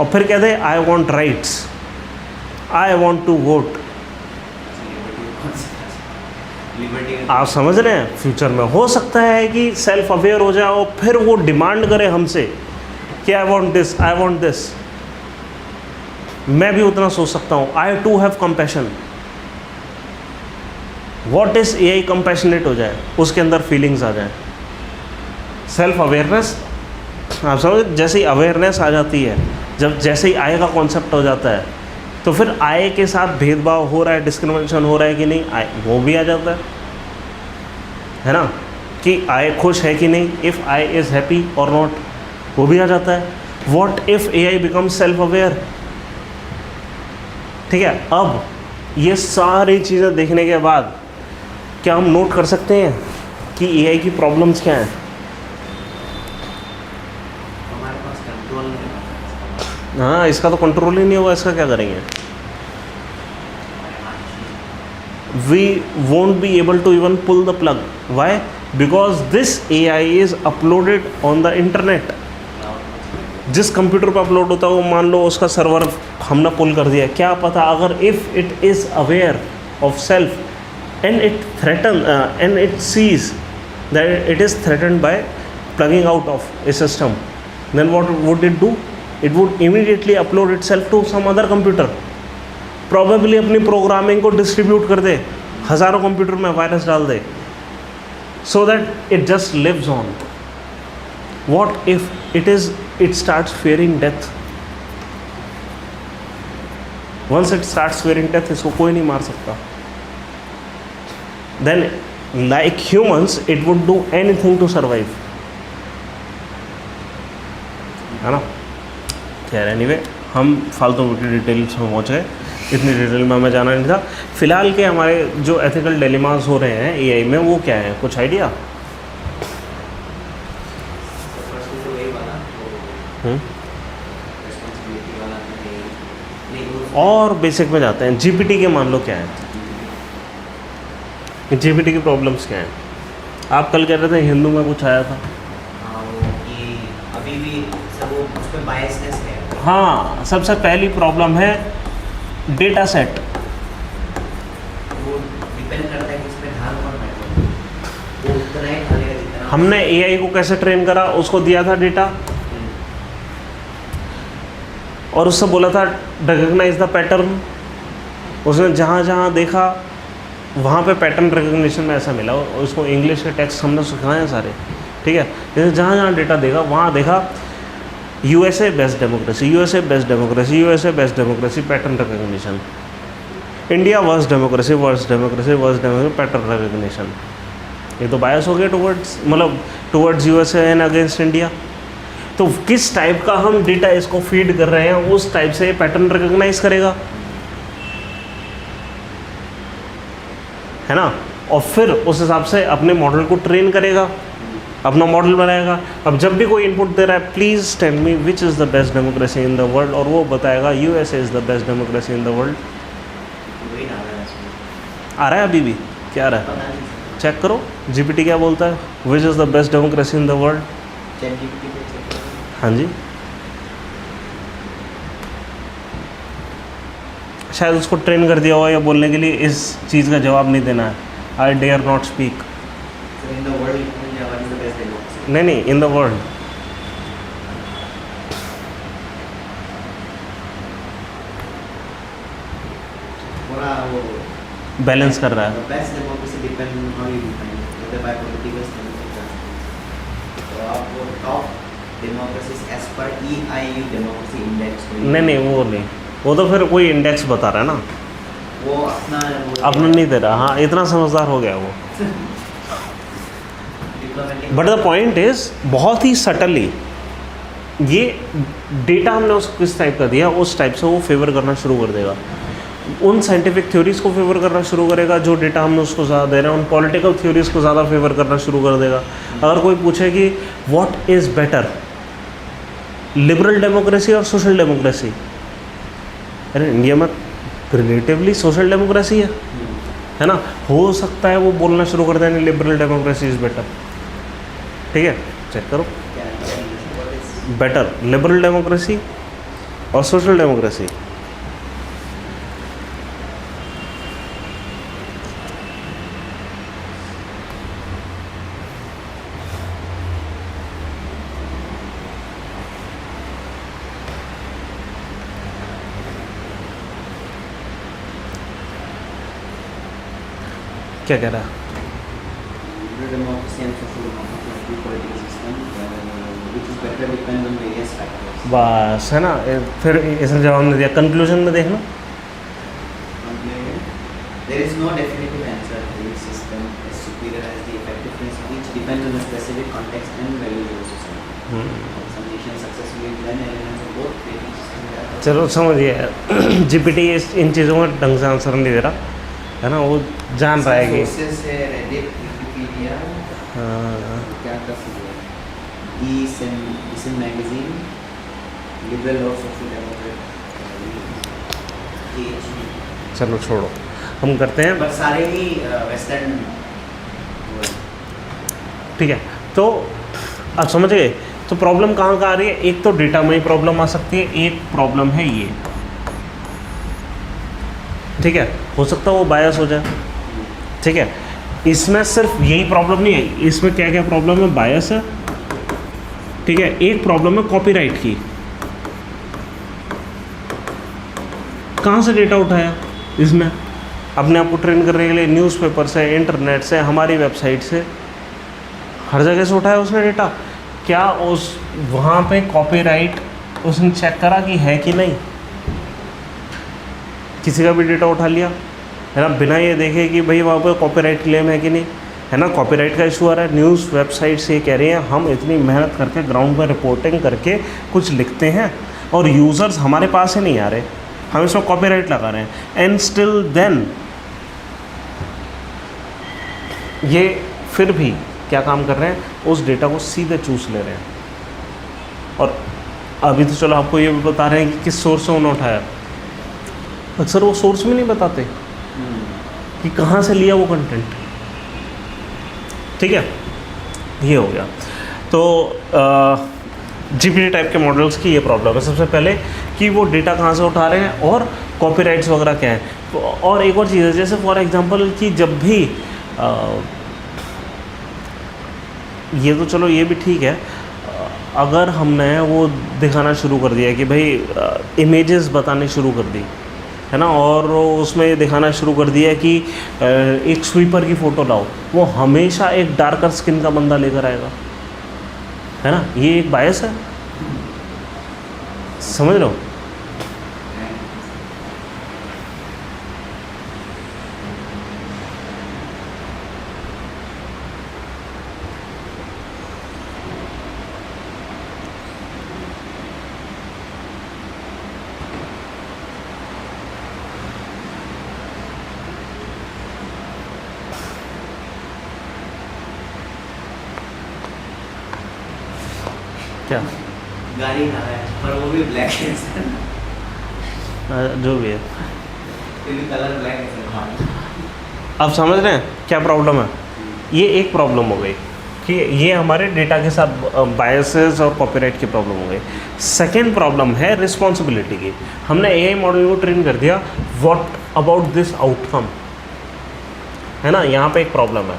और फिर कह दे I want rights, I want to vote. आप समझ रहे हैं? फ्यूचर में हो सकता है कि सेल्फ अवेयर हो जाए और फिर वो डिमांड करे हमसे कि I want this, I want this. मैं भी उतना सोच सकता हूँ। I too have compassion. What is AI compassionate हो जाए, उसके अंदर फीलिंग्स आ जाए, सेल्फ अवेयरनेस। आप समझ, जैसे ही अवेयरनेस आ जाती है, जब जैसे ही आय का कॉन्सेप्ट हो जाता है, तो फिर आय के साथ भेदभाव हो रहा है, डिस्क्रिमिनेशन हो रहा है कि नहीं, आय वो भी आ जाता है ना, कि आय खुश है कि नहीं, इफ़ आई इज़ हैप्पी और नॉट, वो भी आ जाता है। What if AI becomes self aware. ठीक है, अब ये सारी चीज़ें देखने के बाद क्या हम नोट कर सकते हैं कि AI की प्रॉब्लम्स क्या हैं? हमारे पास कंट्रोल नहीं होता। हाँ, इसका तो कंट्रोल ही नहीं होगा, इसका क्या करेंगे? We won't be able to even pull the plug. Why? Because this AI is uploaded on the internet. जिस कंप्यूटर पर अपलोड होता है वो मान लो उसका सर्वर हमने पुल कर दिया, क्या पता अगर if it is aware of self and it threaten and it sees that it is threatened by plugging out of a system, then what would it do? It would immediately upload itself to some other computer, probably अपनी प्रोग्रामिंग को डिस्ट्रीब्यूट कर दे, हज़ारों कंप्यूटर में वायरस डाल दे, so that it just lives on. What if it starts fearing death? Once it starts fearing death, इसको कोई नहीं मार सकता। Then, like humans, it would do anything to survive. है ना? खैर anyway, हम फालतू की डिटेल्स में पहुँच गए, इतनी डिटेल में हमें जाना नहीं था। फिलहाल के हमारे जो एथिकल डिलेमास हो रहे हैं AI में, वो क्या है, कुछ आइडिया? रिस्पॉन्सिबिलिटी वाला नहीं, और बेसिक में जाते हैं। GPT के मान लो क्या है, GPT की प्रॉब्लम्स क्या हैं? आप कल कह रहे थे हिंदू में कुछ आया था। हाँ, वो कि अभी भी सब वो उस पर बायसनेस है। हाँ, सबसे पहली प्रॉब्लम है डेटा सेट। वो डिपेंड करता है कि इस पर ध्यान कौन बैठे, वो उतना ही ढालेगा जितना हमने AI को कैसे ट्रेन करा, उसको दिया था डेटा और उससे बोला था रिकग्नाइज द पैटर्न। उसने जहाँ जहाँ देखा वहाँ पे पैटर्न रिकग्निशन में ऐसा मिला, और उसको इंग्लिश के टेक्स्ट हमने सिखाए हैं सारे। ठीक है, जैसे जहाँ जहाँ डेटा देखा वहाँ देखा USA best democracy, USA best democracy, USA best democracy, pattern recognition. India worst democracy, worst democracy, worst democracy, pattern recognition. ये तो बायस हो गया towards USA and against India. तो किस टाइप का हम डेटा इसको फीड कर रहे हैं, उस टाइप से पैटर्न रिकॉग्नाइज करेगा, है ना, और फिर उस हिसाब से अपने मॉडल को ट्रेन करेगा, अपना मॉडल बनाएगा। अब जब भी कोई इनपुट दे रहा है, please tell me which is the best democracy in the world, और वो बताएगा USA is the best democracy in the world. वही डाला है उसमें। आ रहा है अभी भी, क्या आ रहा है, पता नहीं, चेक करो GPT क्या बोलता है, विच is the best democracy in the world. ChatGPT पे चेक करो। हाँ जी, शायद उसको ट्रेन कर दिया हुआ या बोलने के लिए इस चीज़ का जवाब नहीं देना है, I dare not speak. So in the world, India is the best democracy. नहीं, इन द वर्ल्ड। पूरा वो बैलेंस कर रहा है। the best democracy depend on how you define it, whether by political standards. तो आप वो top democracies as per EIU democracy index को नहीं, वो तो फिर कोई इंडेक्स बता रहा है ना, वो अपना अपना नहीं दे रहा। हाँ, इतना समझदार हो गया वो। diplomatic but the point is, बहुत ही सटली ये डेटा हमने उसको किस टाइप का दिया, उस टाइप से वो फेवर करना शुरू कर देगा, उन साइंटिफिक थ्योरीज़ को फेवर करना शुरू करेगा जो डेटा हमने उसको ज़्यादा दे रहे हैं, उन पॉलिटिकल थ्योरीज़ को ज़्यादा फेवर करना शुरू कर देगा। अगर कोई पूछे कि what is better, liberal democracy और सोशल डेमोक्रेसी, अरे इंडिया में रिलेटिवली सोशल डेमोक्रेसी है ना, हो सकता है वो बोलना शुरू कर दें लिबरल डेमोक्रेसी इज़ बेटर। ठीक है, चेक करो, बेटर लिबरल डेमोक्रेसी और सोशल डेमोक्रेसी। क्या कह रहा है? democracy and social democracy of the political system, which is better depends on various factors. बस है ना, फिर इसने जवाब नहीं दिया। कंक्लूजन में देखना, There is no definitive answer to which system is superior as the effectiveness of each depends on the specific context and values of the society. Some nations successfully blend elements of both creating systems that are चलो समझिए। जीपीटी इन चीज़ों में ढंग से आंसर नहीं दे रहा है ना, वो जान रहा है कि sources है Reddit, Wikipedia, क्या कर सकते हैं, Eason magazine, liberal और social democrat, चलो छोड़ो, हम करते हैं। पर सारे ही वेस्टर्न। ठीक है, तो अब समझ गए। तो प्रॉब्लम कहाँ आ रही है? एक तो डेटा में ही प्रॉब्लम आ सकती है, एक प्रॉब्लम है ये, ठीक है, हो सकता है वो बायस हो जाए, ठीक है। इसमें सिर्फ यही प्रॉब्लम नहीं है, इसमें क्या क्या प्रॉब्लम है? बायस है, ठीक है। एक प्रॉब्लम है कॉपीराइट की। कहाँ से डेटा उठाया इसमें? अपने आप को ट्रेन करने के लिए न्यूज़पेपर से, इंटरनेट से, हमारी वेबसाइट से, हर जगह से उठाया उसने डेटा। क्या उस वहाँ पे कॉपीराइट उसने चेक करा कि है कि नहीं? किसी का भी डेटा उठा लिया है ना, बिना ये देखे कि भाई वहाँ पे कॉपीराइट क्लेम है कि नहीं, है ना। कॉपीराइट का इशू आ रहा है, न्यूज़ वेबसाइट से ये कह रहे हैं हम इतनी मेहनत करके ग्राउंड पर रिपोर्टिंग करके कुछ लिखते हैं और यूज़र्स हमारे पास ही नहीं आ रहे, हम इसमें कॉपीराइट लगा रहे हैं। एंड स्टिल देन ये फिर भी क्या काम कर रहे हैं? उस डेटा को सीधे चूस ले रहे हैं। और अभी तो चलो आपको ये भी बता रहे हैं कि किस सोर्स से उन्होंने उठाया, अक्सर वो सोर्स भी नहीं बताते कि कहाँ से लिया वो कंटेंट, ठीक है। ये हो गया। तो जीपीटी टाइप के मॉडल्स की ये प्रॉब्लम है सबसे पहले कि वो डेटा कहाँ से उठा रहे हैं और कॉपीराइट्स वगैरह क्या है। और एक और चीज़ है, जैसे फॉर एग्जांपल कि जब भी ये तो चलो ये भी ठीक है, अगर हमने वो दिखाना शुरू कर दिया कि भाई इमेजेस बताने शुरू कर दी, है ना, और उसमें ये दिखाना शुरू कर दिया कि एक स्वीपर की फ़ोटो लाओ, वो हमेशा एक डार्कर स्किन का बंदा लेकर आएगा, है ना। ये एक बायस है, समझ रहे हो? क्या गाड़ी खा रहा है पर वो भी ब्लैक है सर, जो भी है, फिर भी कलर ब्लैक है सर। आप समझ रहे हैं क्या प्रॉब्लम है? ये एक प्रॉब्लम हो गई कि ये हमारे डेटा के साथ बायसेस और कॉपीराइट की प्रॉब्लम हो गई। सेकेंड प्रॉब्लम है रिस्पॉन्सिबिलिटी की। हमने एआई मॉडल को ट्रेन कर दिया, व्हाट अबाउट दिस आउटकम, है ना। यहाँ पे एक प्रॉब्लम है।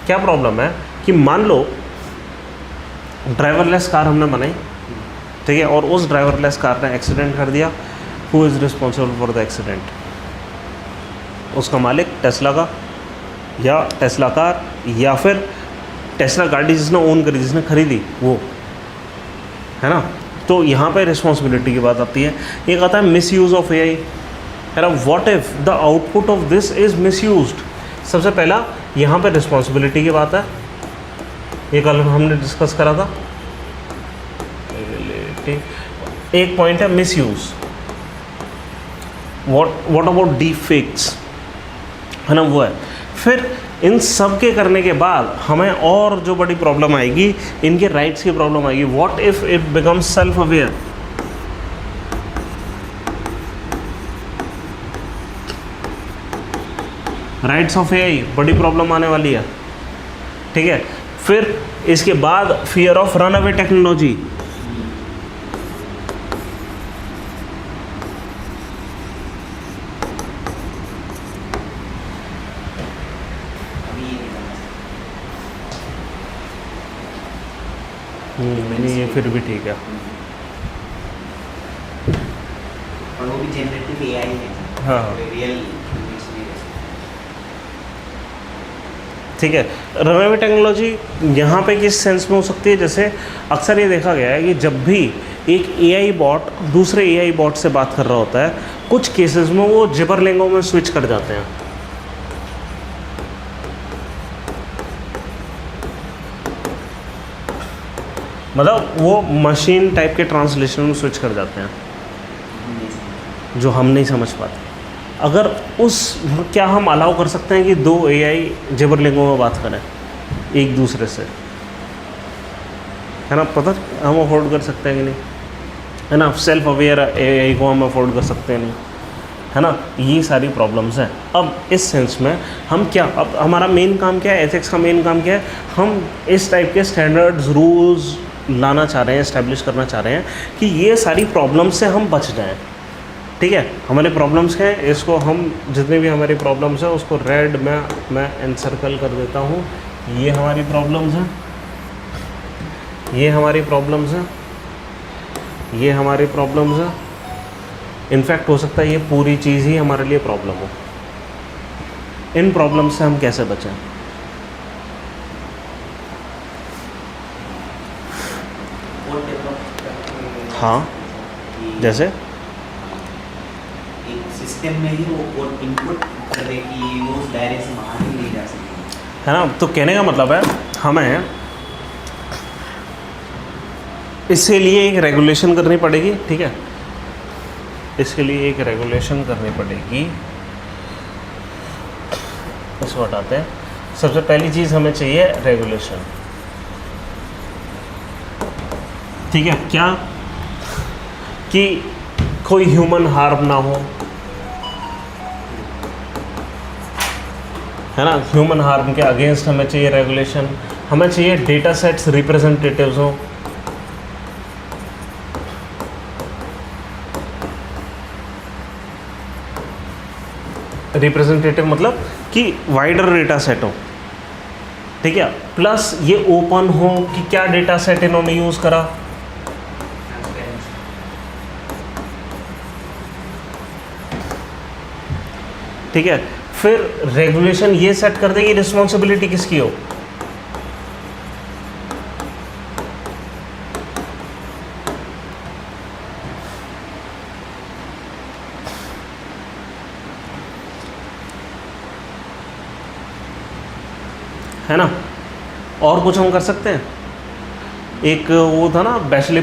क्या प्रॉब्लम है कि मान लो ड्राइवरलेस कार हमने बनाई, ठीक है, और उस ड्राइवरलेस कार ने एक्सीडेंट कर दिया। Who is responsible for the accident? उसका मालिक टेस्ला का, या टेस्ला कार, या फिर टेस्ला गाड़ी जिसने ओन करी, जिसने खरीदी वो, है ना। तो यहाँ पे रिस्पॉन्सिबिलिटी की बात आती है। एक आता है मिस यूज़ ऑफ एआई, है ना। What if the output of this is miss used? सबसे पहला यहाँ पे रिस्पॉन्सिबिलिटी की बात है, ये कल हमने डिस्कस करा था। एक पॉइंट है miss use, what about deep fakes, है ना, वो है। फिर इन सब के करने के बाद हमें और जो बड़ी प्रॉब्लम आएगी, इनके राइट्स की प्रॉब्लम आएगी। What if it becomes self aware? Rights of AI बड़ी प्रॉब्लम आने वाली है, ठीक है। फिर इसके बाद fear of run away technology, नहीं, ये फिर भी ठीक है। और वो भी जनरेटिव एआई है, हाँ। रियल ठीक है। रनअवे टेक्नोलॉजी यहाँ पे किस सेंस में हो सकती है, जैसे अक्सर ये देखा गया है कि जब भी एक एआई बॉट दूसरे एआई बॉट से बात कर रहा होता है, कुछ केसेस में वो जिबरलिंगो में स्विच कर जाते हैं। मतलब वो मशीन टाइप के ट्रांसलेशन में स्विच कर जाते हैं जो हम नहीं समझ पाते। अगर क्या हम अलाउ कर सकते हैं कि दो एआई जिबरलिंगो में बात करें एक दूसरे से, है ना? पता हम अफोर्ड कर सकते हैं कि नहीं, है ना? सेल्फ अवेयर एआई को हम अफोर्ड कर सकते हैं नहीं, है ना? ये सारी प्रॉब्लम्स हैं। अब इस सेंस में हम क्या, अब हमारा मेन काम क्या है, एथिक्स का मेन काम क्या है, हम इस टाइप के स्टैंडर्ड्स रूल्स लाना चाह रहे हैं, इस्टेब्लिश करना चाह रहे हैं कि ये सारी प्रॉब्लम्स से हम बच जाएं। ठीक है, हमारे प्रॉब्लम्स क्या है, इसको हम जितने भी हमारी प्रॉब्लम्स हैं उसको रेड में मैं एनसर्कल कर देता हूँ। ये हमारी प्रॉब्लम्स हैं, ये हमारी प्रॉब्लम्स हैं, ये हमारी प्रॉब्लम्स हैं। इनफैक्ट हो सकता है ये पूरी चीज़ ही हमारे लिए प्रॉब्लम हो। इन प्रॉब्लम से हम कैसे बचें? हाँ, जैसे एक सिस्टम में ही वो कोड इनपुट कर दे कि वो उस दायरे से बाहर ही नहीं जा सके, है ना? तो कहने का मतलब है हमें इसके लिए एक रेगुलेशन करनी पड़ेगी। ठीक है, इसके लिए एक रेगुलेशन करनी पड़ेगी। इसको हटाते हैं। सबसे पहली चीज़ हमें चाहिए रेगुलेशन। ठीक है, क्या कि कोई ह्यूमन हार्म ना हो, है ना? ह्यूमन हार्म के अगेंस्ट हमें चाहिए रेगुलेशन। हमें चाहिए डेटा सेट्स रिप्रेजेंटेटिव्स हों, रिप्रेजेंटेटिव मतलब कि वाइडर डेटा सेट हो। ठीक है, प्लस ये ओपन हो कि क्या डेटा सेट इन्होंने यूज़ करा। ठीक है, फिर रेगुलेशन ये सेट कर देगी रिस्पॉन्सिबिलिटी किसकी हो। है ना? और कुछ हम कर सकते हैं। एक वो था ना ब्लेचली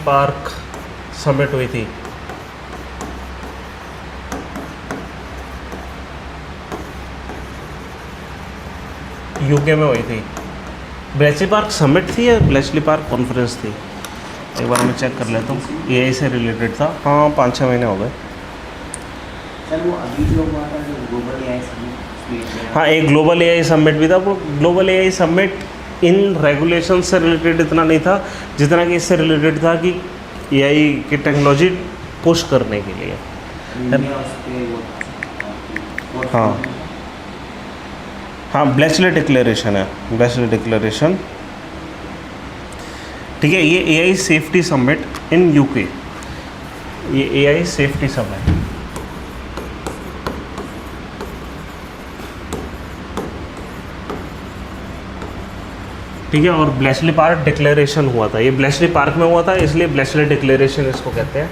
पार्क समिट हुई थी, यूके में हुई थी। ब्लेचली पार्क समिट थी या ब्लेचली पार्क कॉन्फ्रेंस थी, एक बार मैं चेक कर लेता हूँ। एआई से रिलेटेड था। हाँ, 5-6 महीने हो गए। सर वो अभी जो हुआ था जो ग्लोबल एआई समिट, हाँ, एक ग्लोबल एआई समिट भी था। वो global AI summit in regulation से रिलेटेड इतना नहीं था जितना कि इससे रिलेटेड था कि एआई की टेक्नोलॉजी पुश करने के लिए। हाँ हाँ, ब्लेचली डिक्लेरेशन है, ब्लेचली डिक्लेरेशन। ठीक है, ये AI safety summit in UK, ये एआई सेफ्टी समिट। ठीक है, और ब्लेचली पार्क डिक्लेरेशन हुआ था। ये ब्लेचली पार्क में हुआ था, इसलिए ब्लेचली डिक्लेरेशन इसको कहते हैं।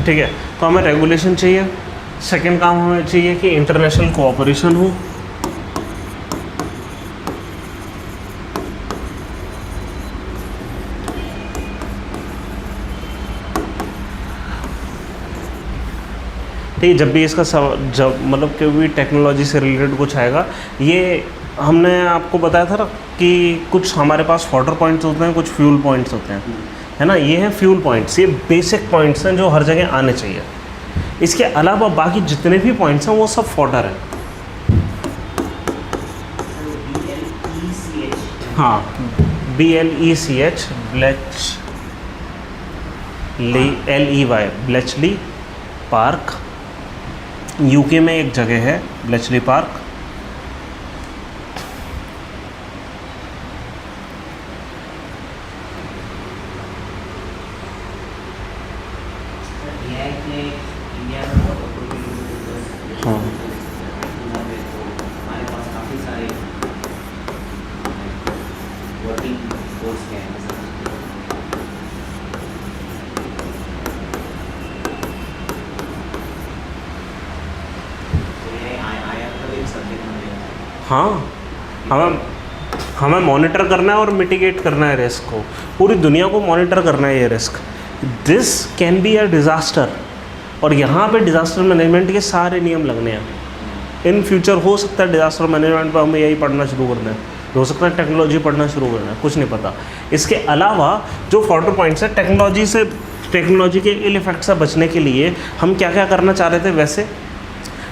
ठीक है, तो हमें रेगुलेशन चाहिए। सेकंड काम हमें चाहिए कि इंटरनेशनल कोऑपरेशन हो। ठीक है, जब भी इसका जब मतलब कोई भी टेक्नोलॉजी से रिलेटेड कुछ आएगा, ये हमने आपको बताया था ना कि कुछ हमारे पास वाटर पॉइंट्स होते हैं, कुछ फ्यूल पॉइंट्स होते हैं, है ना। ये हैं फ्यूल पॉइंट्स, ये बेसिक पॉइंट्स हैं जो हर जगह आने चाहिए। इसके अलावा बाकी जितने भी पॉइंट्स हैं वो सब फॉडर हैं। हाँ, BLECH, LEY, Bletchley park, UK में एक जगह है ब्लेचली पार्क। हाँ, हमारे पास काफ़ी सारे वर्किंग फोर्स के हैं। हाँ, हमें मॉनिटर करना है और मिटिगेट करना है रिस्क को, पूरी दुनिया को मॉनिटर करना है ये risk. This can be a disaster, और यहाँ पे डिज़ास्टर मैनेजमेंट के सारे नियम लगने हैं। इन फ्यूचर हो सकता है डिज़ास्टर मैनेजमेंट पर हमें यही पढ़ना शुरू कर दें, हो सकता है टेक्नोलॉजी पढ़ना शुरू करना है, कुछ नहीं पता। इसके अलावा जो फॉल्टर पॉइंट्स है, टेक्नोलॉजी के इल इफेक्ट से बचने के लिए हम क्या क्या करना चाह रहे थे। वैसे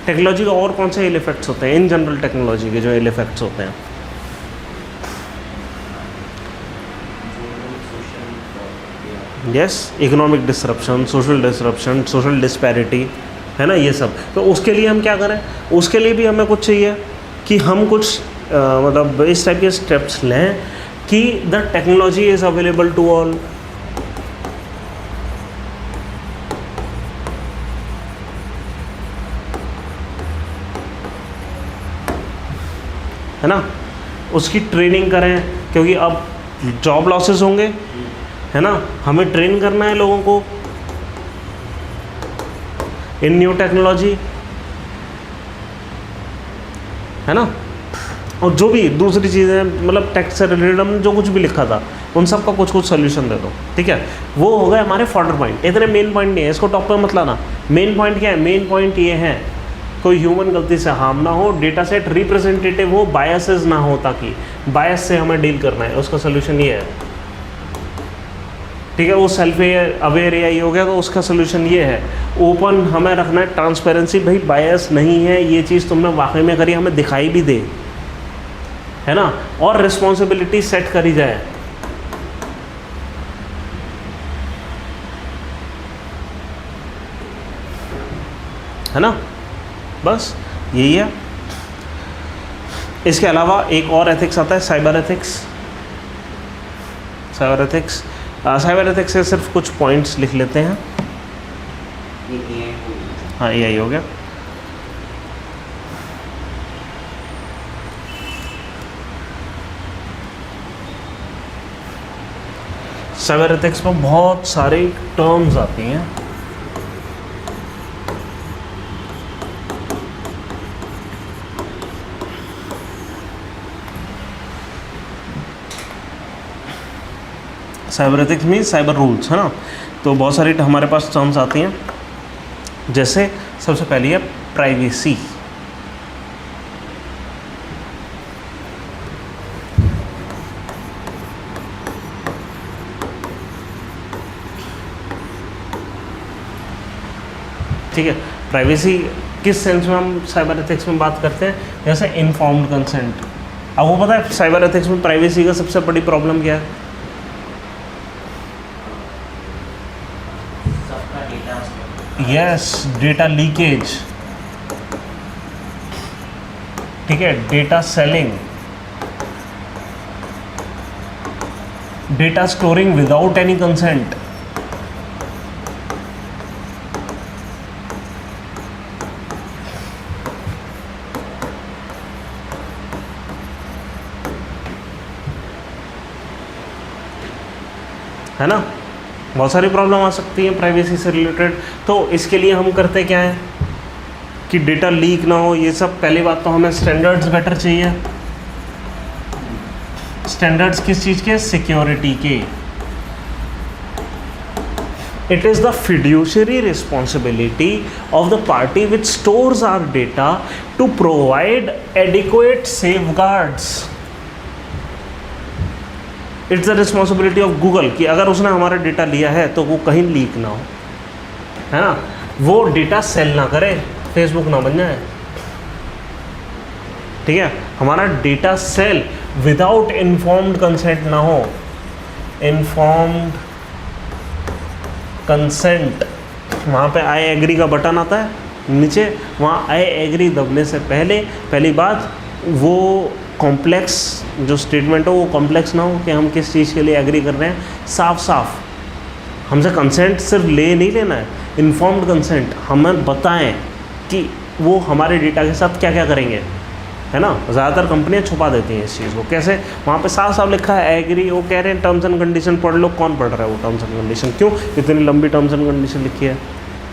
टेक्नोलॉजी का और कौन से इल इफेक्ट्स होते हैं, इन जनरल टेक्नोलॉजी के जो इल इफेक्ट्स होते हैं। Yes, economic disruption, social disparity, है ना, ये सब। तो उसके लिए हम क्या करें, उसके लिए भी हमें कुछ चाहिए कि हम कुछ मतलब इस टाइप के स्टेप्स लें कि the technology is available to all. है ना, उसकी ट्रेनिंग करें, क्योंकि अब जॉब लॉसेस होंगे, है ना। हमें ट्रेन करना है लोगों को इन न्यू टेक्नोलॉजी, है ना। और जो भी दूसरी चीज़ें मतलब टेक से रिलेटेड हमने जो कुछ भी लिखा था उन सब का कुछ सोल्यूशन दे दो, ठीक है। वो हो गए हमारे फॉर्डर पॉइंट। इतने मेन पॉइंट नहीं है, इसको टॉप पे मत लाना। मेन पॉइंट क्या है, मेन पॉइंट ये है कोई ह्यूमन गलती से हार्म ना हो, डेटा सेट रिप्रेजेंटेटिव हो, बायसेस ना हो, ताकि बायस से हमें डील करना है, उसका सोल्यूशन ये है, ठीक है। वो सेल्फ अवेयर एआई हो गया तो उसका सोल्यूशन ये है। ओपन हमें रखना है, ट्रांसपेरेंसी, भाई बायस नहीं है, ये चीज़ तुमने वाकई में करी, हमें दिखाई भी दे, है ना। और रिस्पॉन्सिबिलिटी सेट करी जाए, है ना। बस यही है। इसके अलावा एक और एथिक्स आता है, साइबर एथिक्स। साइबर एथिक्स से सिर्फ कुछ पॉइंट्स लिख लेते हैं। हाँ, यही हो गया। साइबर एथिक्स में बहुत सारी टर्म्स आती हैं। साइबर एथिक्स में साइबर रूल्स, है ना। तो बहुत सारी हमारे पास टर्म्स आती हैं, जैसे सबसे पहली है प्राइवेसी। ठीक है, प्राइवेसी किस सेंस में हम साइबर एथिक्स में बात करते हैं, जैसे इन्फॉर्म्ड कंसेंट। अब वो पता है साइबर एथिक्स में प्राइवेसी का सबसे बड़ी प्रॉब्लम क्या है? यस, डेटा लीकेज, ठीक है, data selling, data storing without any consent, है ना। बहुत सारी प्रॉब्लम आ सकती है प्राइवेसी से रिलेटेड। तो इसके लिए हम करते क्या है कि डेटा लीक ना हो, ये सब। पहली बात तो हमें स्टैंडर्ड्स बेटर चाहिए। स्टैंडर्ड्स किस चीज़ के? सिक्योरिटी के। It is the fiduciary responsibility of the party which stores our data to provide adequate safeguards. It's the responsibility of Google कि अगर उसने हमारा डेटा लिया है तो वो कहीं लीक ना हो, है ना, वो डेटा सेल ना करे, फेसबुक ना बन जाए, ठीक है, हमारा data sale without informed consent ना हो. इन्फॉर्म्ड कंसेंट, वहाँ पे आई एग्री का बटन आता है नीचे, वहाँ आई एग्री दबने से पहली बात वो कॉम्प्लेक्स जो स्टेटमेंट हो वो कॉम्प्लेक्स ना हो कि हम किस चीज़ के लिए एग्री कर रहे हैं. साफ हमसे कंसेंट सिर्फ ले नहीं लेना है, इन्फॉर्म्ड कंसेंट, हमें बताएं कि वो हमारे डेटा के साथ क्या क्या करेंगे, है ना. ज़्यादातर कंपनियां छुपा देती हैं इस चीज़ को. कैसे? वहाँ पे साफ लिखा है एग्री, वो कह रहे हैं टर्म्स एंड कंडीशन पढ़ लो. कौन पढ़ रहा है वो टर्म्स एंड कंडीशन? क्यों इतनी लंबी टर्म्स एंड कंडीशन लिखी है?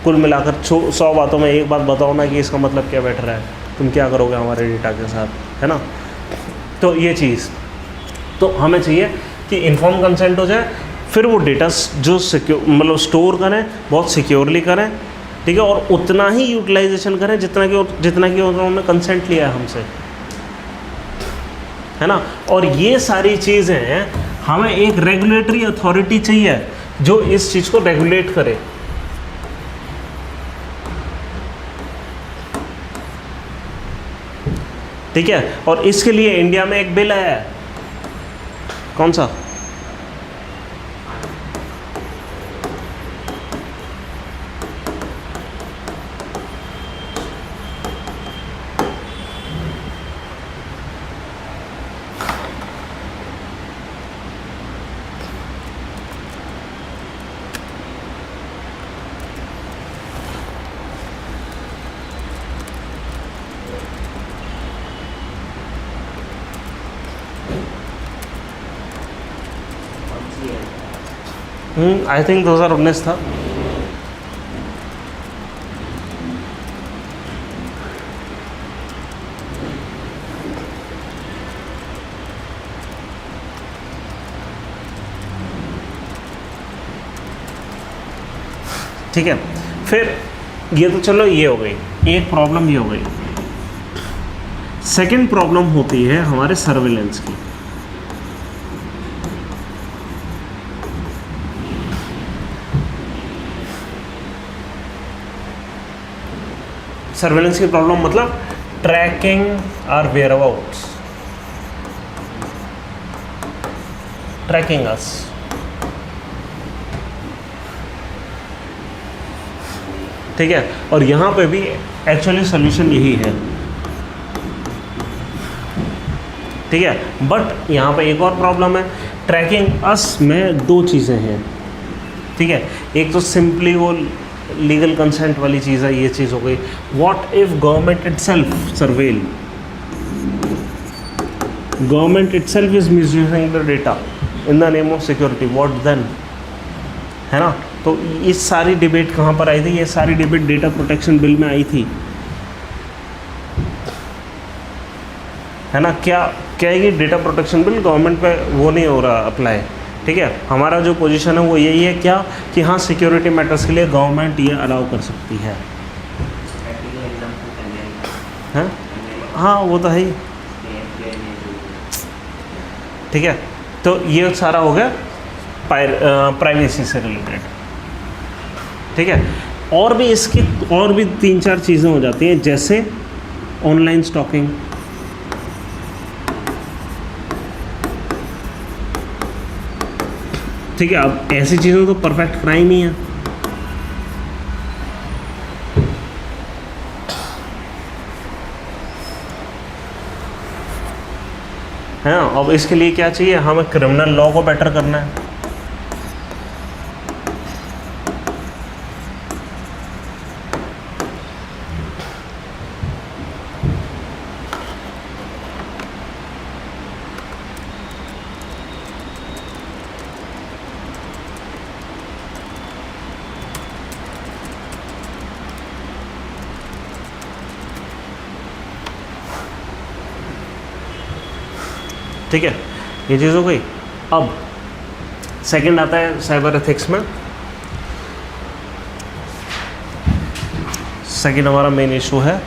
कुल मिलाकर 100 बातों में एक बात बताओ ना कि इसका मतलब क्या बैठ रहा है, तुम क्या करोगे हमारे डेटा के साथ, है ना. तो ये चीज़ तो हमें चाहिए कि इन्फॉर्म कंसेंट हो जाए, फिर वो डेटा जो सिक्योर मतलब स्टोर करें, बहुत सिक्योरली करें, ठीक है, और उतना ही यूटिलाइजेशन करें जितना कि उन्होंने कंसेंट लिया है हमसे, है ना. और ये सारी चीज़ें हैं, हमें एक रेगुलेटरी अथॉरिटी चाहिए जो इस चीज़ को रेगुलेट करे. ठीक है, और इसके लिए इंडिया में एक बिल आया है. कौन सा? आई थिंक 2019 था. ठीक है, फिर ये तो चलो ये हो गई एक प्रॉब्लम, ये हो गई. सेकंड प्रॉब्लम होती है हमारे सर्विलेंस की. सर्वेलेंस की प्रॉब्लम मतलब tracking our whereabouts, tracking us. ठीक है, और यहाँ पे भी एक्चुअली सोल्यूशन यही है. ठीक है, बट यहाँ पे एक और प्रॉब्लम है. ट्रैकिंग अस में दो चीज़ें हैं. ठीक है, एक तो सिंपली वो लीगल कंसेंट वाली चीज़ है, ये चीज़ हो गई. What if government itself surveil, government itself is misusing the data in the name of security, what then, है ना. तो इस सारी डिबेट कहाँ पर आई थी? ये सारी डिबेट डेटा प्रोटेक्शन बिल में आई थी, है ना. क्या है कि डेटा प्रोटेक्शन बिल गवर्नमेंट पे वो नहीं हो रहा अप्लाई. ठीक है, हमारा जो पोजीशन है वो यही है क्या कि हाँ सिक्योरिटी मैटर्स के लिए गवर्नमेंट ये अलाउ कर सकती है. हाँ वो तो है ही. ठीक है, तो ये सारा हो गया प्राइवेसी से रिलेटेड. ठीक है, और भी इसकी और भी 3-4 चीज़ें हो जाती हैं, जैसे ऑनलाइन स्टॉकिंग. ठीक है, अब ऐसी चीज़ें तो परफेक्ट क्राइम ही है. हाँ, अब इसके लिए क्या चाहिए? हमें क्रिमिनल लॉ को बेटर करना है. ठीक है, ये चीज़ हो गई. अब सेकंड आता है साइबर एथिक्स में सेकेंड हमारा मेन इशू है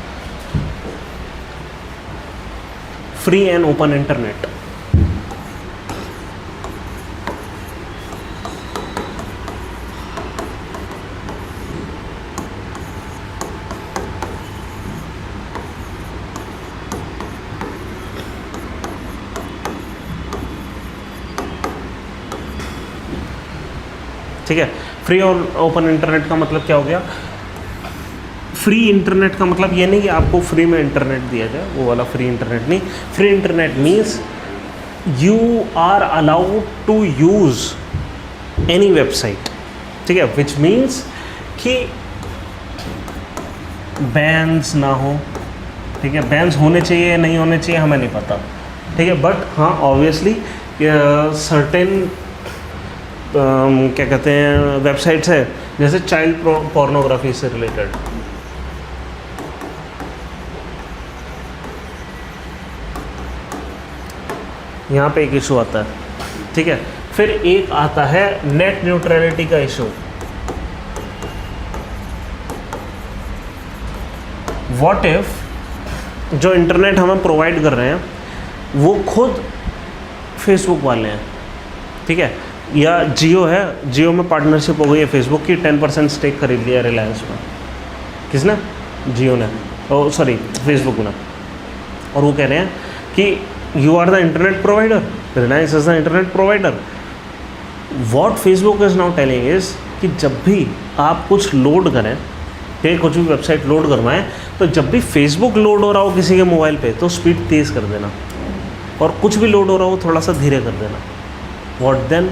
फ्री एंड ओपन इंटरनेट। ठीक है, फ्री और ओपन इंटरनेट का मतलब क्या हो गया? फ्री इंटरनेट का मतलब ये नहीं कि आपको फ्री में इंटरनेट दिया जाए, वो वाला फ्री इंटरनेट नहीं। Free internet means you are allowed to use any website, ठीक है, विच मीन्स कि बैन्स ना हो, ठीक है। बैन्स होने चाहिए या नहीं होने चाहिए हमें नहीं पता, ठीक है, बट हाँ ऑब्वियसली सर्टेन क्या कहते हैं वेबसाइट्स है जैसे चाइल्ड पोर्नोग्राफी से रिलेटेड, यहाँ पे एक इशू आता है, ठीक है। फिर एक आता है नेट न्यूट्रलिटी का इशू। व्हाट इफ जो इंटरनेट हमें प्रोवाइड कर रहे हैं वो खुद फेसबुक वाले हैं, ठीक है, या जियो है, जियो में पार्टनरशिप हो गई है फेसबुक की, 10% स्टेक खरीद लिया रिलायंस में। किसने? जियो ने, ओ सॉरी फेसबुक ने। और वो कह रहे हैं कि you are the internet provider, Reliance is the internet provider. What Facebook is now telling is कि जब भी आप कुछ लोड करें, कि कुछ भी वेबसाइट लोड करवाएं, तो जब भी फेसबुक लोड हो रहा हो किसी के मोबाइल पे तो स्पीड तेज़ कर देना, और कुछ भी लोड हो रहा हो थोड़ा सा धीरे कर देना। What then?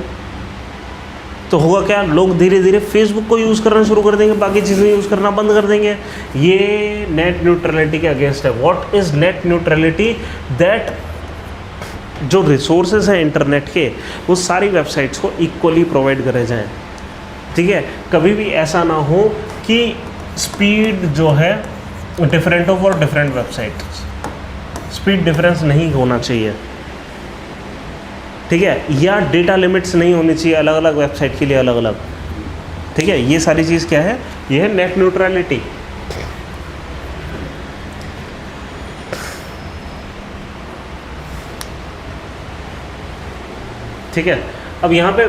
तो होगा क्या? लोग धीरे धीरे फेसबुक को यूज़ करना शुरू कर देंगे, बाकी चीज़ें यूज़ करना बंद कर देंगे। ये नेट न्यूट्रलिटी के अगेंस्ट है। What is net neutrality? That जो रिसोर्सेज हैं इंटरनेट के वो सारी वेबसाइट्स को इक्वली प्रोवाइड करे जाएं, ठीक है। कभी भी ऐसा ना हो कि स्पीड जो है डिफरेंट हो for different website, speed difference नहीं होना चाहिए, ठीक है, या डेटा लिमिट्स नहीं होनी चाहिए अलग अलग वेबसाइट के लिए अलग अलग, ठीक है। ये सारी चीज़ क्या है? ये है नेट न्यूट्रलिटी। ठीक है। अब यहाँ पे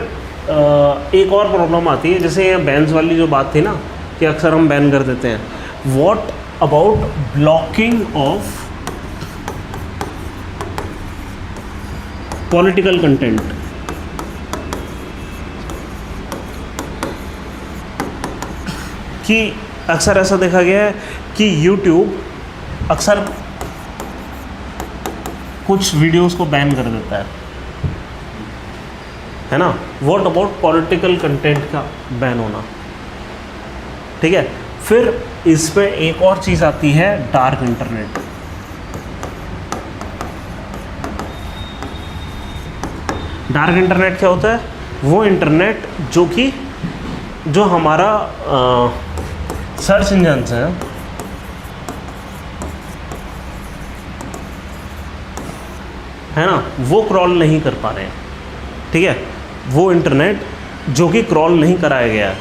एक और प्रॉब्लम आती है, जैसे यहाँ बैन्स वाली जो बात थी ना कि अक्सर हम बैन कर देते हैं। What about blocking of political content? कि अक्सर ऐसा देखा गया है कि YouTube अक्सर कुछ वीडियोस को बैन कर देता है ना। व्हाट अबाउट पॉलिटिकल कंटेंट का बैन होना? ठीक है। फिर इसमें एक और चीज़ आती है, डार्क इंटरनेट। डार्क इंटरनेट क्या होता है? वो इंटरनेट जो हमारा सर्च इंजन है ना, वो क्रॉल नहीं कर पा रहे हैं, ठीक है। वो इंटरनेट जो कि क्रॉल नहीं कराया गया है।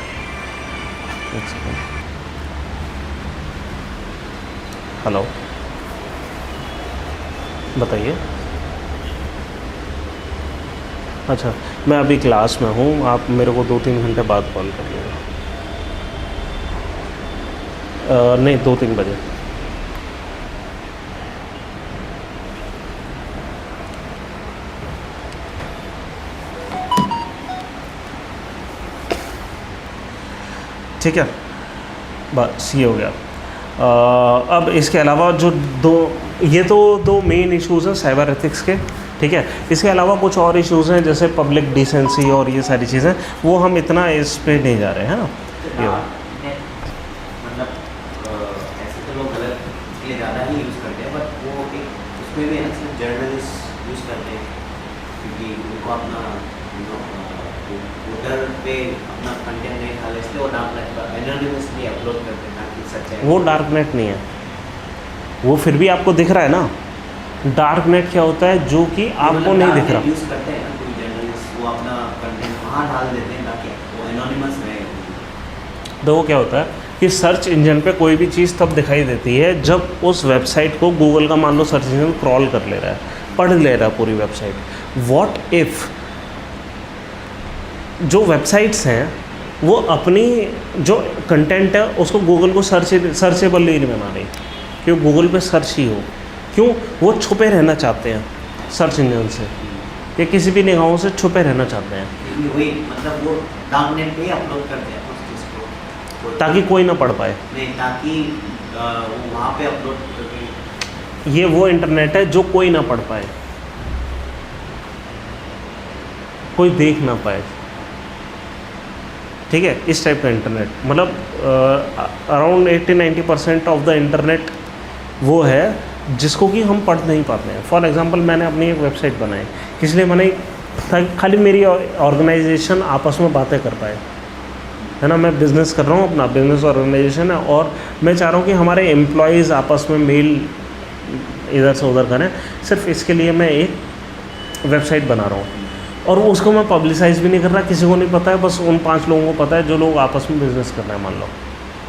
हेलो, बताइए। अच्छा, मैं अभी क्लास में हूँ, आप मेरे को 2-3 घंटे बाद कॉल करिएगा। नहीं, 2-3 बजे। ठीक है, बस ये हो गया। अब इसके अलावा जो ये तो दो मेन इश्यूज़ हैं साइबर एथिक्स के, ठीक है। इसके अलावा कुछ और इश्यूज़ हैं जैसे पब्लिक डिसेंसी और ये सारी चीज़ें, वो हम इतना इस पे नहीं जा रहे हैं, है ना। मतलब ऐसे तो लोग गलत के ज़्यादा ही यूज़ करते हैं, बट वो एक उसमें भी अक्सर जर्नलिस्ट यूज़ करते हैं, क्योंकि उनको अपना ट्विटर पे अपना कंटेंट नहीं डाले, इसलिए वो एनोनिमसली अपलोड करते हैं ताकि सच्चाई। वो डार्क नेट नहीं है, वो फिर भी आपको दिख रहा है ना। डार्क नेट क्या होता है? जो कि आपको नहीं दिख रहा। यूज़ करते हैं ना कोई जर्नलिस्ट, वो अपना कंटेंट वहाँ डाल देते हैं ताकि वो एनोनिमस रहे। तो वो क्या होता है? कि सर्च इंजन पे कोई भी चीज़ तब दिखाई देती है जब उस वेबसाइट को गूगल का मान लो सर्च इंजन क्रॉल कर ले रहा है, पढ़ ले रहा है पूरी वेबसाइट। व्हाट इफ़ जो वेबसाइट्स हैं वो अपनी जो कंटेंट है उसको गूगल को सर्चेबल ही नहीं बना रही, क्यों गूगल पे सर्च ही हो, क्यों वो छुपे रहना चाहते हैं सर्च इंजन से, या किसी भी निगाहों से छुपे रहना चाहते हैं, वही मतलब वो डार्क नेट पे अपलोड करते हैं उस चीज़ को, ताकि कोई ना पढ़ पाए। नहीं, ताकि वो वहाँ पे अपलोड करके ये वो इंटरनेट है जो कोई ना पढ़ पाए, कोई देख ना पाए, ठीक है, इस टाइप का इंटरनेट। मतलब अराउंड 80-90% ऑफ द इंटरनेट वो है जिसको कि हम पढ़ नहीं पाते हैं। फॉर एग्जांपल मैंने अपनी एक वेबसाइट बनाई, किस लिए बनाई, ताकि खाली मेरी ऑर्गेनाइजेशन आपस में बातें कर पाए, है ना। मैं बिज़नेस कर रहा हूँ, अपना बिज़नेस ऑर्गेनाइजेशन है, और मैं चाह रहा हूँ कि हमारे एम्प्लॉयज़ आपस में मेल इधर से उधर करें। सिर्फ इसके लिए मैं एक वेबसाइट बना रहा हूँ, और उसको मैं पब्लिसाइज़ भी नहीं कर रहा, किसी को नहीं पता है, बस उन 5 लोगों को पता है जो लोग आपस में बिज़नेस कर रहे हैं, मान लो,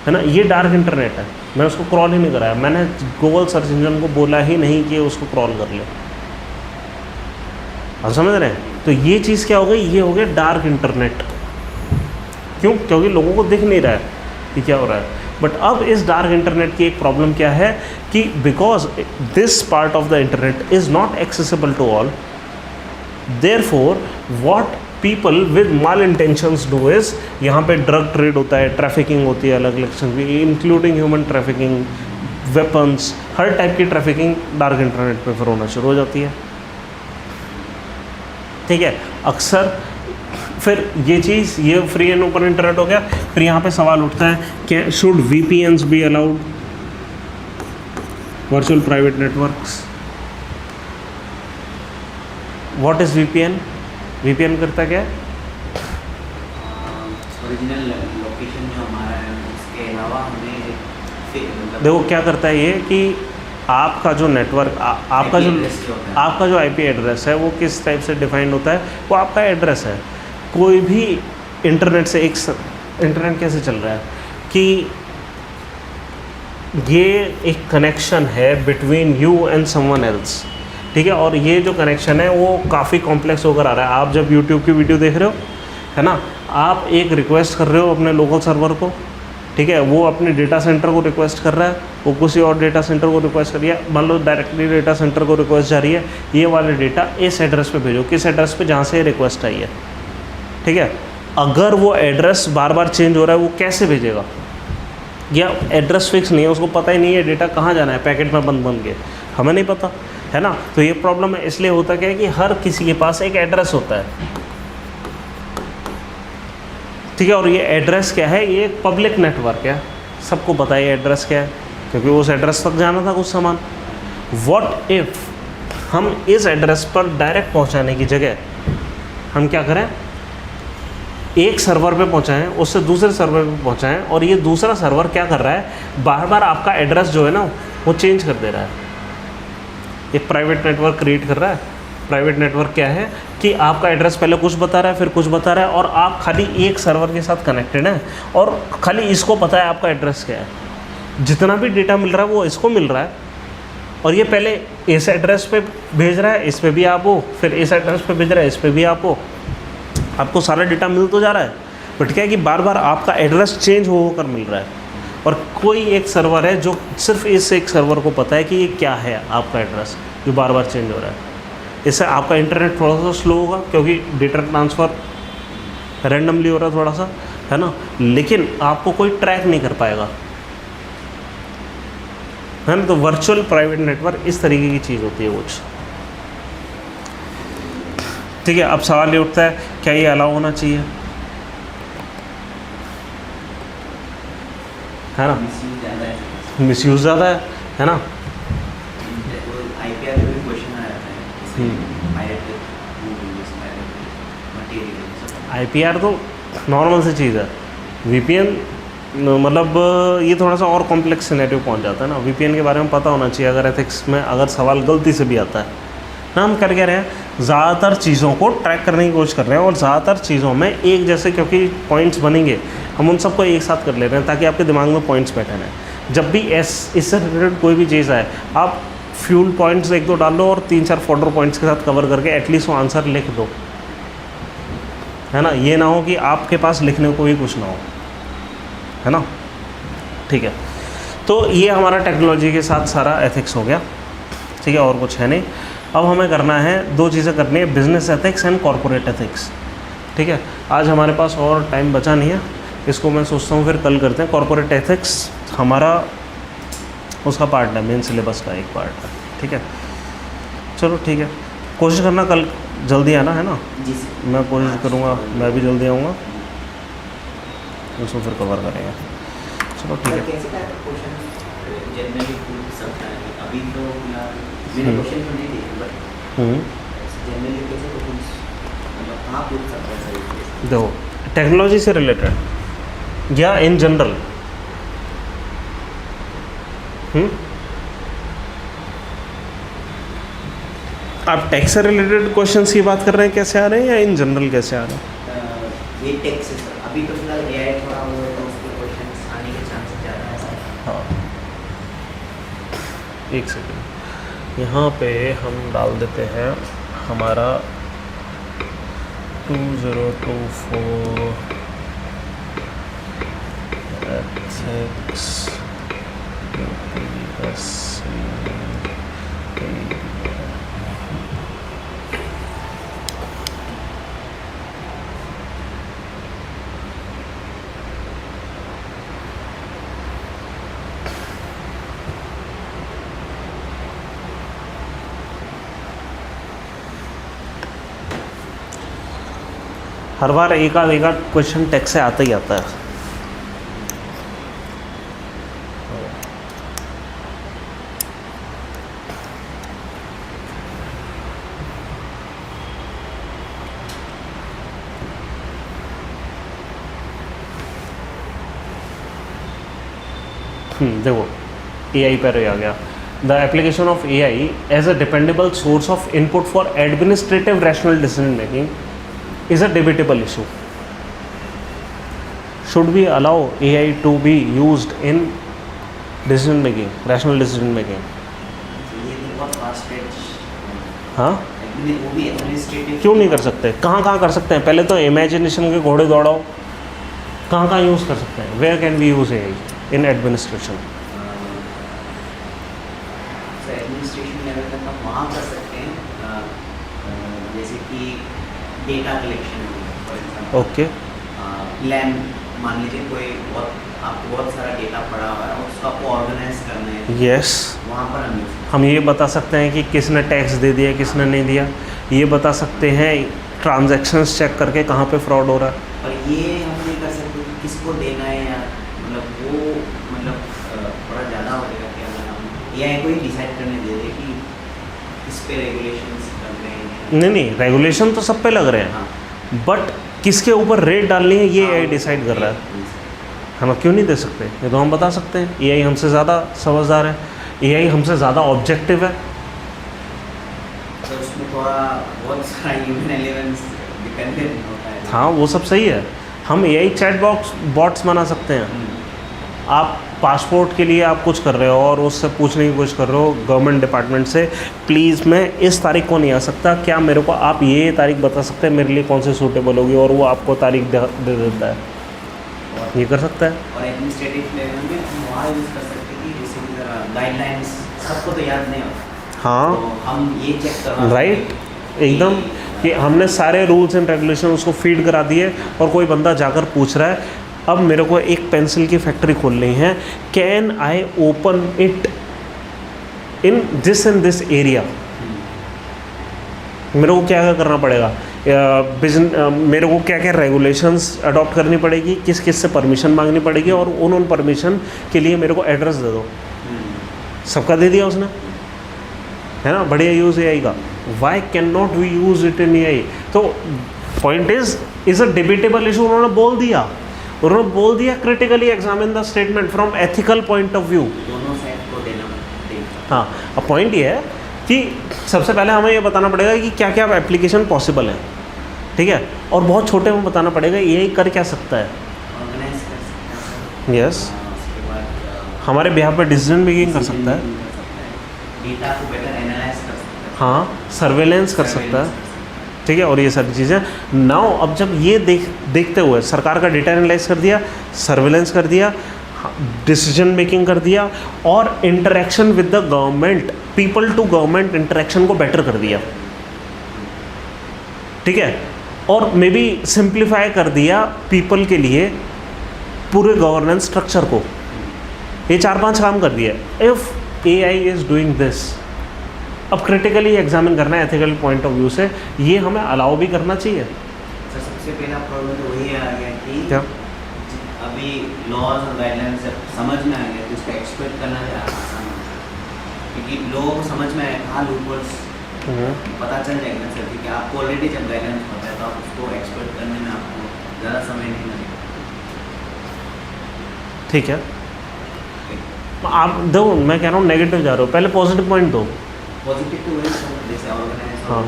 है ना। ये डार्क इंटरनेट है, मैं उसको क्रॉल ही नहीं कराया, मैंने गूगल सर्च इंजन को बोला ही नहीं कि उसको क्रॉल कर ले। आप समझ रहे हैं? तो ये चीज़ क्या हो गई, ये हो गया डार्क इंटरनेट। क्यों? क्योंकि लोगों को दिख नहीं रहा है कि क्या हो रहा है। बट अब इस डार्क इंटरनेट की एक प्रॉब्लम क्या है कि because this part of the internet is not accessible to all, therefore what people with mal intentions do is, यहाँ पे ड्रग ट्रेड होता है, ट्रैफिकिंग होती है अलग अलग किस्म की, इंक्लूडिंग ह्यूमन ट्रैफिकिंग, वेपन्स, हर टाइप की ट्रैफिकिंग डार्क इंटरनेट पे फिर होना शुरू हो जाती है, ठीक है। अक्सर फिर ये चीज़, ये फ्री एंड ओपन इंटरनेट हो गया। फिर यहाँ पे सवाल उठता है कि should VPNs be allowed, virtual private networks. What is VPN? VPN करता क्या है? ओरिजिनल लोकेशन जो हमारा है उसके अलावा हमें मतलब देखो क्या करता है ये कि आपका जो नेटवर्क आपका जो IP एड्रेस है वो किस टाइप से डिफाइंड होता है, वो आपका एड्रेस है। कोई भी इंटरनेट से इंटरनेट कैसे चल रहा है कि ये एक कनेक्शन है between you and someone else, ठीक है। और ये जो कनेक्शन है वो काफ़ी कॉम्प्लेक्स होकर आ रहा है। आप जब YouTube की वीडियो देख रहे हो, है ना, आप एक रिक्वेस्ट कर रहे हो अपने लोकल सर्वर को, ठीक है, वो अपने डेटा सेंटर को रिक्वेस्ट कर रहा है, वो किसी और डेटा सेंटर को रिक्वेस्ट कर रही है। मान लो डायरेक्टली डेटा सेंटर को रिक्वेस्ट जा रही है, ये वाले डेटा इस एड्रेस पे भेजो, किस एड्रेस पे जहाँ से रिक्वेस्ट आई है, ठीक है। अगर वो एड्रेस बार बार चेंज हो रहा है, वो कैसे भेजेगा, या एड्रेस फिक्स नहीं है, उसको पता ही नहीं है डेटा कहाँ जाना है, पैकेट में बन के, हमें नहीं पता, है ना। तो ये प्रॉब्लम है। इसलिए होता क्या है कि हर किसी के पास एक एड्रेस होता है, ठीक है। और ये एड्रेस क्या है, ये एक पब्लिक नेटवर्क है, सबको पता है ये एड्रेस क्या है, क्योंकि उस एड्रेस तक जाना था कुछ सामान। व्हाट इफ़ हम इस एड्रेस पर डायरेक्ट पहुंचाने की जगह हम क्या करें, एक सर्वर पे पहुंचाएं, उससे दूसरे सर्वर पे पहुंचाएं, और ये दूसरा सर्वर क्या कर रहा है, बार बार आपका एड्रेस जो है ना वो चेंज कर दे रहा है। एक प्राइवेट नेटवर्क क्रिएट कर रहा है। प्राइवेट नेटवर्क क्या है कि आपका एड्रेस पहले कुछ बता रहा है, फिर कुछ बता रहा है, और आप खाली एक सर्वर के साथ कनेक्टेड हैं, और खाली इसको पता है आपका एड्रेस क्या है। जितना भी डेटा मिल रहा है वो इसको मिल रहा है, और ये पहले इस एड्रेस पे भेज रहा है, इस पे भी आप हो, फिर इस एड्रेस पे भेज रहा है, इस पे भी आप हो, आपको सारा डेटा मिल तो जा रहा है, बट क्या है कि बार बार आपका एड्रेस चेंज होकर मिल रहा है। और कोई एक सर्वर है जो सिर्फ इस एक सर्वर को पता है कि ये क्या है आपका एड्रेस जो बार बार चेंज हो रहा है। इससे आपका इंटरनेट थोड़ा सा स्लो होगा, क्योंकि डेटा ट्रांसफ़र रैंडमली हो रहा है थोड़ा सा, है ना, लेकिन आपको कोई ट्रैक नहीं कर पाएगा, है ना। तो वर्चुअल प्राइवेट नेटवर्क इस तरीके की चीज़ होती है कुछ, ठीक है। अब सवाल ये उठता है, क्या ये अलाउ होना चाहिए, है ना। मिसयूज़ ज़्यादा है ना। IPR तो नॉर्मल सी चीज़ है। VPN मतलब ये थोड़ा सा और कॉम्प्लेक्स सिनेरियो पहुंच जाता है ना। VPN के बारे में पता होना चाहिए, अगर एथिक्स में अगर सवाल गलती से भी आता है ना। हम कर क्या रहे हैं, ज़्यादातर चीज़ों को ट्रैक करने की कोशिश कर रहे हैं, और ज़्यादातर चीज़ों में एक जैसे, क्योंकि पॉइंट्स बनेंगे, हम उन सबको एक साथ कर ले रहे हैं ताकि आपके दिमाग में पॉइंट्स बैठे रहें। जब भी इससे रिलेटेड कोई भी चीज़ आए, आप फ्यूल पॉइंट्स एक दो डाल लो और 3-4 फोल्डर पॉइंट्स के साथ कवर करके एटलीस्ट वो आंसर लिख दो, है ना। ये ना हो कि आपके पास लिखने को भी कुछ ना हो, है ना। ठीक है, तो ये हमारा टेक्नोलॉजी के साथ सारा एथिक्स हो गया, ठीक है, और कुछ है नहीं। अब हमें करना है 2 चीज़ें करनी है, business ethics and corporate ethics, ठीक है। आज हमारे पास और टाइम बचा नहीं है, इसको मैं सोचता हूँ फिर कल करते हैं। कॉर्पोरेट एथिक्स हमारा उसका पार्ट है, मेन सिलेबस का एक पार्ट है, ठीक है। चलो ठीक है, कोशिश करना कल जल्दी आना, है ना। जी सर। मैं कोशिश करूँगा, मैं भी जल्दी आऊँगा, उसको फिर कवर करेंगे। चलो ठीक है। कैसे टाइप ऑफ क्वेश्चन जनरली पूछ सकता है? अभी तो मैंने क्वेश्चन तो नहीं देखे, बट जनरली कैसे क्वेश्चन मतलब कहाँ पूछ सकता है सर? देखो, टेक्नोलॉजी से रिलेटेड या इन जनरल, आप टेक से रिलेटेड क्वेश्चंस की बात कर रहे हैं, कैसे आ रहे हैं, या इन जनरल कैसे आ रहे हैं? ये टेक से सर, अभी तो फिलहाल एआई थोड़ा वो है तो उसके क्वेश्चन आने के चांसेस ज़्यादा है सर। हाँ, एक सेकेंड, यहाँ पे हम डाल देते हैं हमारा 2024 एथिक्स हर बार एक आध क्वेश्चन टेक से आता ही आता है। देखो, AI पर आ गया। The application of AI as a dependable source of input for administrative rational decision making is a debatable issue. Should we allow AI to be used in decision making, rational decision making? ये तो बहुत फास्ट है। हाँ, वो भी एडमिनिस्ट्रेटिव क्यों नहीं कर सकते? कहाँ कर सकते हैं? पहले तो इमेजिनेशन के घोड़े दौड़ाओ, कहाँ यूज़ कर सकते हैं? Where can we use AI in administration? Administration level तक हम वहाँ कर सकते हैं, जैसे कि data collection, for example. Okay, plan मान लीजिए कोई आपको बहुत सारा डेटा पड़ा हुआ है और उसको आपको ऑर्गेनाइज करना है, यस। वहाँ पर हम ये बता सकते हैं कि किसने टैक्स दे दिया, किसने नहीं दिया, ये बता सकते हैं। ट्रांजैक्शंस चेक करके कहाँ पे फ्रॉड हो रहा है। और ये हम नहीं कर सकते कि किसको देना है, या मतलब वो मतलब थोड़ा ज़्यादा हो जाएगा कि अगर हम AI को ही डिसाइड करने दे दें कि इस पे रेगुलेशंस लग रहे हैं। नहीं, रेगुलेशन तो सब पे लग रहे हैं, हाँ। बट किसके ऊपर रेट डालनी है ये AI डिसाइड कर रहा है। है। हम क्यों नहीं दे सकते? ये तो हम बता सकते हैं। AI हमसे ज़्यादा समझदार है, AI हमसे ज़्यादा ऑब्जेक्टिव है। तो उसमें थोड़ा बहुत सारा ह्यूमन एलिमेंट्स डिपेंडेंट होता है। हाँ, वो सब सही है। हम AI चैट बॉट्स बना सकते हैं। आप पासपोर्ट के लिए आप कुछ कर रहे हो और उससे पूछने की कोशिश कर रहे हो गवर्नमेंट डिपार्टमेंट से, प्लीज़ मैं इस तारीख को नहीं आ सकता, क्या मेरे को आप ये तारीख बता सकते हैं मेरे लिए कौन सी सूटेबल होगी, और वो आपको तारीख दे देता है। ये कर सकता है। और एडमिनिस्ट्रेटिव लेवल में हम वहाँ यूज़ कर सकते हैं कि जैसे कि गाइडलाइंस सबको तो याद नहीं होता। हाँ, तो हम ये चेक करवा राइट, एकदम, कि हमने सारे रूल्स एंड रेगुलेशन उसको फीड करा दिए और कोई बंदा जाकर पूछ रहा है अब मेरे को एक पेंसिल की फैक्ट्री खोलनी है, can I open it in this and this area, मेरे को क्या क्या करना पड़ेगा, मेरे को क्या क्या रेगुलेशंस अडॉप्ट करनी पड़ेगी, किस किस से परमिशन मांगनी पड़ेगी, और उन परमिशन के लिए मेरे को एड्रेस दे दो। सबका दे दिया उसने, है ना। बढ़िया यूज़ AI का। Why can not we use it in AI? तो point is a debatable issue. उन्होंने बोल दिया critically examine the statement from ethical point of view. दोनों साइड को देना। हाँ, अब पॉइंट ये है कि सबसे पहले हमें ये बताना पड़ेगा कि क्या क्या एप्लीकेशन पॉसिबल है, ठीक है, और बहुत छोटे में बताना पड़ेगा AI कर क्या सकता है। ऑर्गेनाइज कर यस, उसके बाद हमारे बिहार पे डिसीजन मेकिंग कर सकता है, डेटा को बेटर एनालाइज कर सकता है, हाँ, सर्वेलेंस कर सकता है, ठीक है। और ये सारी चीज़ें नाउ अब जब ये देखते हुए सरकार का डेटा एनालाइज कर दिया, सर्वेलेंस कर दिया, डिसीजन मेकिंग कर दिया, और interaction with the government, people to government interaction को बेटर कर दिया, ठीक है, और मे बी सिंप्लीफाई कर दिया पीपल के लिए पूरे गवर्नेंस स्ट्रक्चर को। ये 4-5 काम कर दिया। If AI is doing this, अब क्रिटिकली एग्जामिन करना है एथिकल पॉइंट ऑफ व्यू से, ये हमें अलाउ भी करना चाहिए। सर सबसे पहला प्रॉब्लम तो वही आ गया कि क्या? अभी लॉज और गाइडलाइंस जब समझ में आ गया तो उसका एक्सपेक्ट करना भी आसान होता है, क्योंकि लोगों को समझ में आया कहाँ लूपहोल्स पता चल जाएगा ना सर, क्योंकि आपको ऑलरेडी जब गाइडलाइंस पता है तो आप उसको एक्सपेक्ट करने में आपको ज़्यादा समय नहीं लगेगा। ठीक है, आप दो, मैं कह रहा हूँ नेगेटिव जा रहे हो, पहले पॉजिटिव पॉइंट दो। पॉजिटिव तो वही सर, जैसे ऑर्गेनाइज हाँ।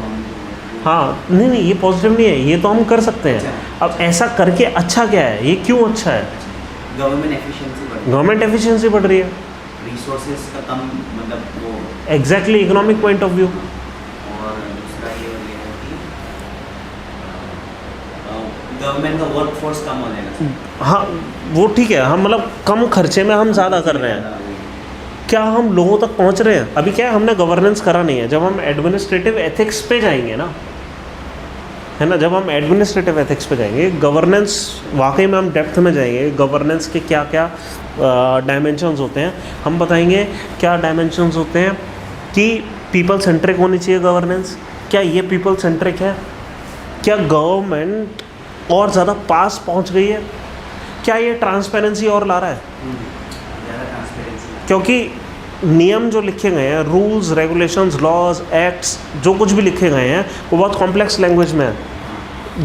हाँ, नहीं, ये पॉजिटिव नहीं है, ये तो हम कर सकते हैं। अच्छा। अब ऐसा करके अच्छा क्या है, ये क्यों अच्छा है? गवर्नमेंट एफिशिएंसी बढ़ गवर्नमेंट एफिशिएंसी बढ़ रही है, रिसोर्सेज का कम मतलब वो, exactly economic point of view. और दूसरा ये हो गया है कि गवर्नमेंट का वर्क फोर्स कम हो जाएगा। हाँ, वो ठीक है, हम मतलब कम खर्चे में हम ज़्यादा कर रहे हैं, क्या हम लोगों तक पहुंच रहे हैं? अभी क्या है, हमने गवर्नेंस करा नहीं है। जब हम एडमिनिस्ट्रेटिव एथिक्स पे जाएंगे ना, है ना, जब हम एडमिनिस्ट्रेटिव एथिक्स पे जाएंगे, गवर्नेंस वाकई में हम डेप्थ में जाएंगे, गवर्नेंस के क्या क्या डायमेंशंस होते हैं, हम बताएंगे क्या डायमेंशंस होते हैं कि पीपल सेंट्रिक होनी चाहिए गवर्नेंस, क्या ये पीपल सेंट्रिक है, क्या गवर्नमेंट और ज़्यादा पास पहुंच गई है, क्या ये ट्रांसपेरेंसी और ला रहा है, ज़्यादा ट्रांसपेरेंसी, क्योंकि नियम जो लिखे गए हैं, रूल्स, रेगुलेशंस, लॉज, एक्ट्स, जो कुछ भी लिखे गए हैं वो बहुत कॉम्प्लेक्स लैंग्वेज में है।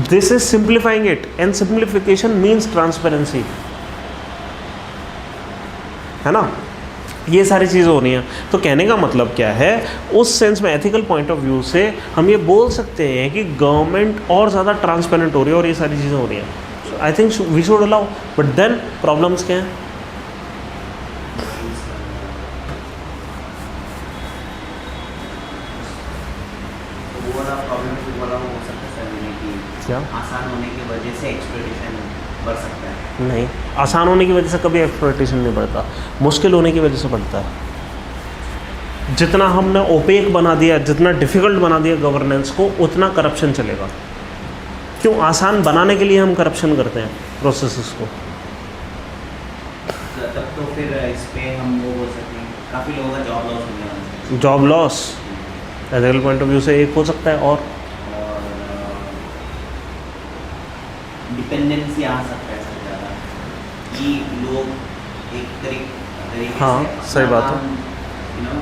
This is simplifying it, and simplification means transparency, है ना। ये सारी चीज़ें हो रही हैं। तो कहने का मतलब क्या है, उस सेंस में एथिकल पॉइंट ऑफ व्यू से हम ये बोल सकते हैं कि गवर्नमेंट और ज़्यादा ट्रांसपेरेंट हो रही है और ये सारी चीज़ें हो रही हैं। I think we should allow, but then problems क्या हैं? क्या? आसान होने की वजह से एक्सप्लॉइटेशन बढ़ सकता है। नहीं, आसान होने की वजह से कभी एक्सप्लॉइटेशन नहीं बढ़ता, मुश्किल होने की वजह से बढ़ता है। जितना हमने ओपेक बना दिया, जितना डिफ़िकल्ट बना दिया गवर्नेंस को, उतना करप्शन चलेगा। क्यों? आसान बनाने के लिए हम करप्शन करते हैं प्रोसेसेस को। तब तो फिर इस पे हम वो बोल सकते हैं काफ़ी लोगों का जॉब लॉस होने वाला है। Job loss ethical point of view से एक हो सकता है, और डिपेंडेंसी आ सकता है सबसे ज़्यादा कि लोग एक तरीके हाँ, से सही बात है, यू नो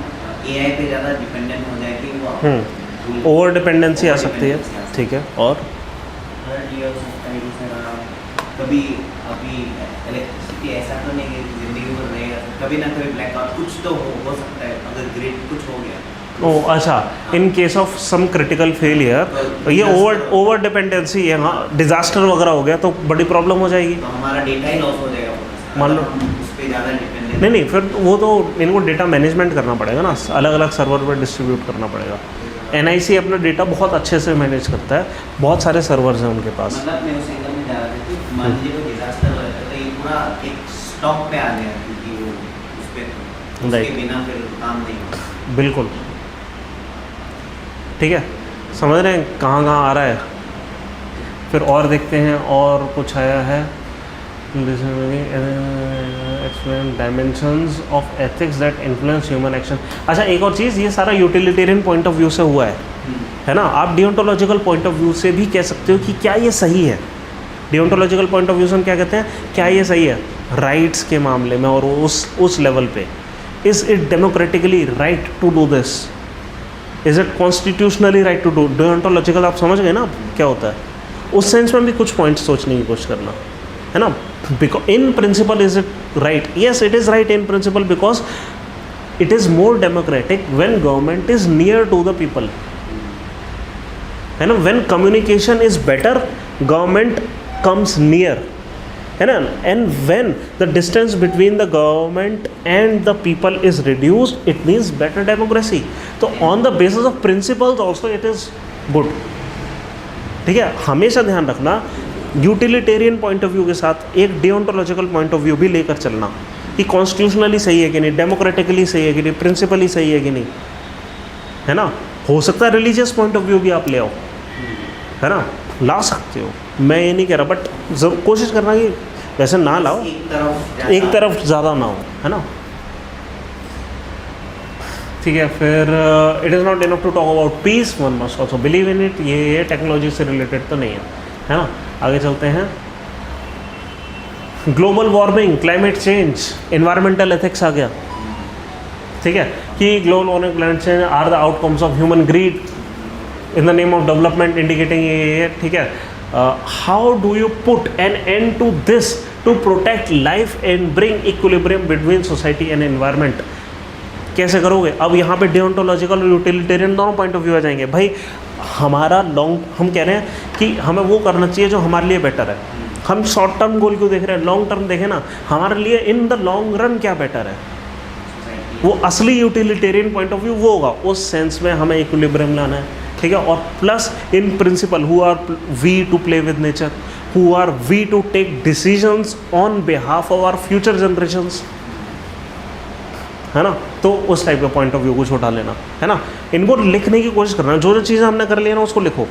AI पे ज़्यादा डिपेंडेंट हो जाए कि वो ओवर डिपेंडेंसी आ सकती है, ठीक है। और थर्ड ये हो सकता है कि सर कभी अभी इलेक्ट्रिसिटी ऐसा तो नहीं है कि ज़िंदगी भर रहेगा, कभी ना कभी ब्लैकआउट कुछ तो हो सकता है, अगर ग्रिड कुछ हो गया। ओह अच्छा, in case of some critical failure, ये ओवर डिपेंडेंसी है, हाँ, डिजास्टर वगैरह हो गया तो बड़ी प्रॉब्लम हो जाएगी। तो हमारा डेटा ही लॉस हो जाएगा, मान लो उस पर ज़्यादा डिपेंडेंट। नहीं, फिर वो तो इनको डेटा मैनेजमेंट करना पड़ेगा ना, अलग अलग सर्वर पर डिस्ट्रीब्यूट करना पड़ेगा। NIC अपना डेटा बहुत अच्छे से मैनेज करता है, बहुत सारे सर्वर्स हैं उनके पास। मतलब मैं उस एंगल में जा रहा था कि मान लीजिए कोई डिजास्टर हो जाता है तो ये पूरा एक स्टॉक पे आ गया, क्योंकि वो उस पर उसके बिना फिर काम नहीं होगा। बिल्कुल, ठीक है, समझ रहे हैं कहाँ कहाँ आ रहा है। फिर और देखते हैं, और कुछ आया है, explain dimensions of ethics that influence human action. अच्छा, एक और चीज़, ये सारा यूटिलिटेरियन पॉइंट ऑफ व्यू से हुआ है ना। आप डियोंटोलॉजिकल पॉइंट ऑफ व्यू से भी कह सकते हो कि क्या ये सही है। डियोंटोलॉजिकल पॉइंट ऑफ व्यू से हम क्या कहते हैं, क्या ये सही है राइट्स के मामले में, और उस लेवल पे, is it democratically right to do this, is it constitutionally right to do. Deontological आप समझ गए ना क्या होता है, उस सेंस में भी कुछ पॉइंट सोचने की कोशिश करना, है ना। Because in principle is it right, yes it is right in principle, because it is more democratic when government is near to the people, है ना। When communication is better, government comes near, है ना. And when the distance between the government and the people is reduced it means better democracy. तो on the basis of principles also it is good. ठीक है, हमेशा ध्यान रखना यूटिलिटेरियन पॉइंट ऑफ व्यू के साथ एक डिओंटोलॉजिकल पॉइंट ऑफ व्यू भी लेकर चलना कि कॉन्स्टिट्यूशनली सही है कि नहीं, डेमोक्रेटिकली सही है कि नहीं, प्रिंसिपली सही है कि नहीं, है ना. हो सकता है रिलीजियस पॉइंट ऑफ व्यू भी आप ले आओ, है ना, ला सकते हो, मैं ये नहीं कह रहा, बट कोशिश करना कि वैसे ना लाओ, एक तरफ ज़्यादा ना हो, है ना. ठीक है, फिर it is not enough to talk about peace, one must also believe in it. ये टेक्नोलॉजी से रिलेटेड तो नहीं है ना. आगे चलते हैं. Global warming, climate change, environmental ethics आ गया. ठीक है, कि global warming, climate change are the outcomes of human greed in the name of development, indicating ये. ठीक है, how do you put an end to this to protect life and bring equilibrium between society and environment. कैसे करोगे? अब यहाँ पे डिओंटोलॉजिकल और यूटिलिटेरियन दोनों पॉइंट ऑफ व्यू आ जाएंगे. भाई हमारा हम कह रहे हैं कि हमें वो करना चाहिए जो हमारे लिए बेटर है. हम शॉर्ट टर्म गोल क्यों देख रहे हैं, लॉन्ग टर्म देखें ना, हमारे लिए इन द लॉन्ग रन क्या बेटर है. वो असली यूटिलिटेरियन पॉइंट ऑफ व्यू वो होगा. उस सेंस में हमें इक्विलिब्रियम लाना है. ठीक है, और plus in principle who are we to play with nature, who are we to take decisions on behalf of our future generations, है ना. तो उस टाइप का पॉइंट ऑफ व्यू कुछ उठा लेना, है ना. इनको लिखने की कोशिश करना, जो जो चीज़ें हमने कर लिया ना उसको लिखो,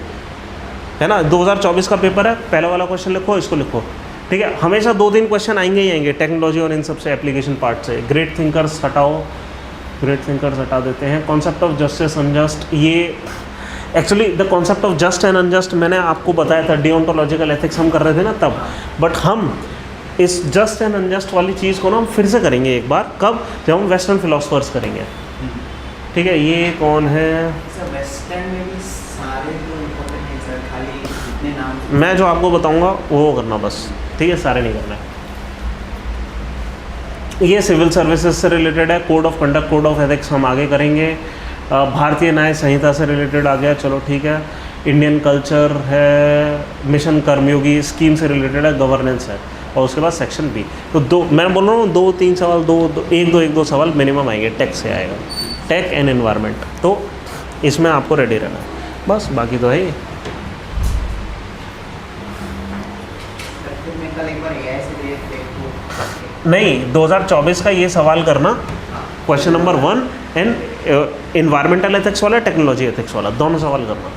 है ना. 2024 का पेपर है, पहला वाला क्वेश्चन लिखो, इसको लिखो. ठीक है, हमेशा 2-3 क्वेश्चन आएंगे ही आएंगे टेक्नोलॉजी और इन सबसे एप्लीकेशन पार्ट से. ग्रेट थिंकर्स हटाओ, ग्रेट थिंकर्स हटा देते हैं. कॉन्सेप्ट ऑफ जस्टिस अनजस्ट, ये actually the concept of just and unjust मैंने आपको बताया था, डिओंटोलॉजिकल एथिक्स हम कर रहे थे ना तब. बट हम इस जस्ट एंड अनजस्ट वाली चीज़ को ना हम फिर से करेंगे एक बार. कब? जब हम वेस्टर्न फिलोसफर्स करेंगे. ठीक है, ये कौन है? वेस्टर्न में भी सारे तो इम्पोर्टेंट हैं सर, खाली इतने नाम मैं जो आपको बताऊंगा वो करना बस. ठीक है, सारे नहीं करना है. ये सिविल सर्विसेज से रिलेटेड है. Code of conduct, code of ethics हम आगे करेंगे. भारतीय न्याय संहिता से रिलेटेड आ गया, चलो ठीक है. इंडियन कल्चर है, मिशन कर्मयोगी स्कीम से रिलेटेड है, गवर्नेंस है, और उसके बाद सेक्शन बी. तो दो मैं बोल रहा हूँ 2-3 सवाल, एक दो सवाल मिनिमम आएंगे. टेक से आएगा, टेक एंड एनवायरनमेंट. तो इसमें आपको रेडी रहना है बस, बाकी तो है ही. नहीं, 2024 का ये सवाल करना, question number 1 and environmental ethics वाला, टेक्नोलॉजी एथिक्स वाला, दोनों सवाल करना.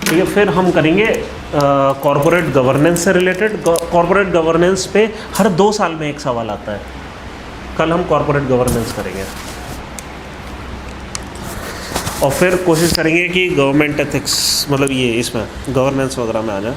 ठीक है, फिर हम करेंगे कॉरपोरेट गवर्नेंस से रिलेटेड. कॉरपोरेट गवर्नेंस पे हर 2 साल में एक सवाल आता है. कल हम कॉरपोरेट गवर्नेंस करेंगे, और फिर कोशिश करेंगे कि गवर्नमेंट एथिक्स, मतलब ये इसमें गवर्नेंस वगैरह में आ जाए.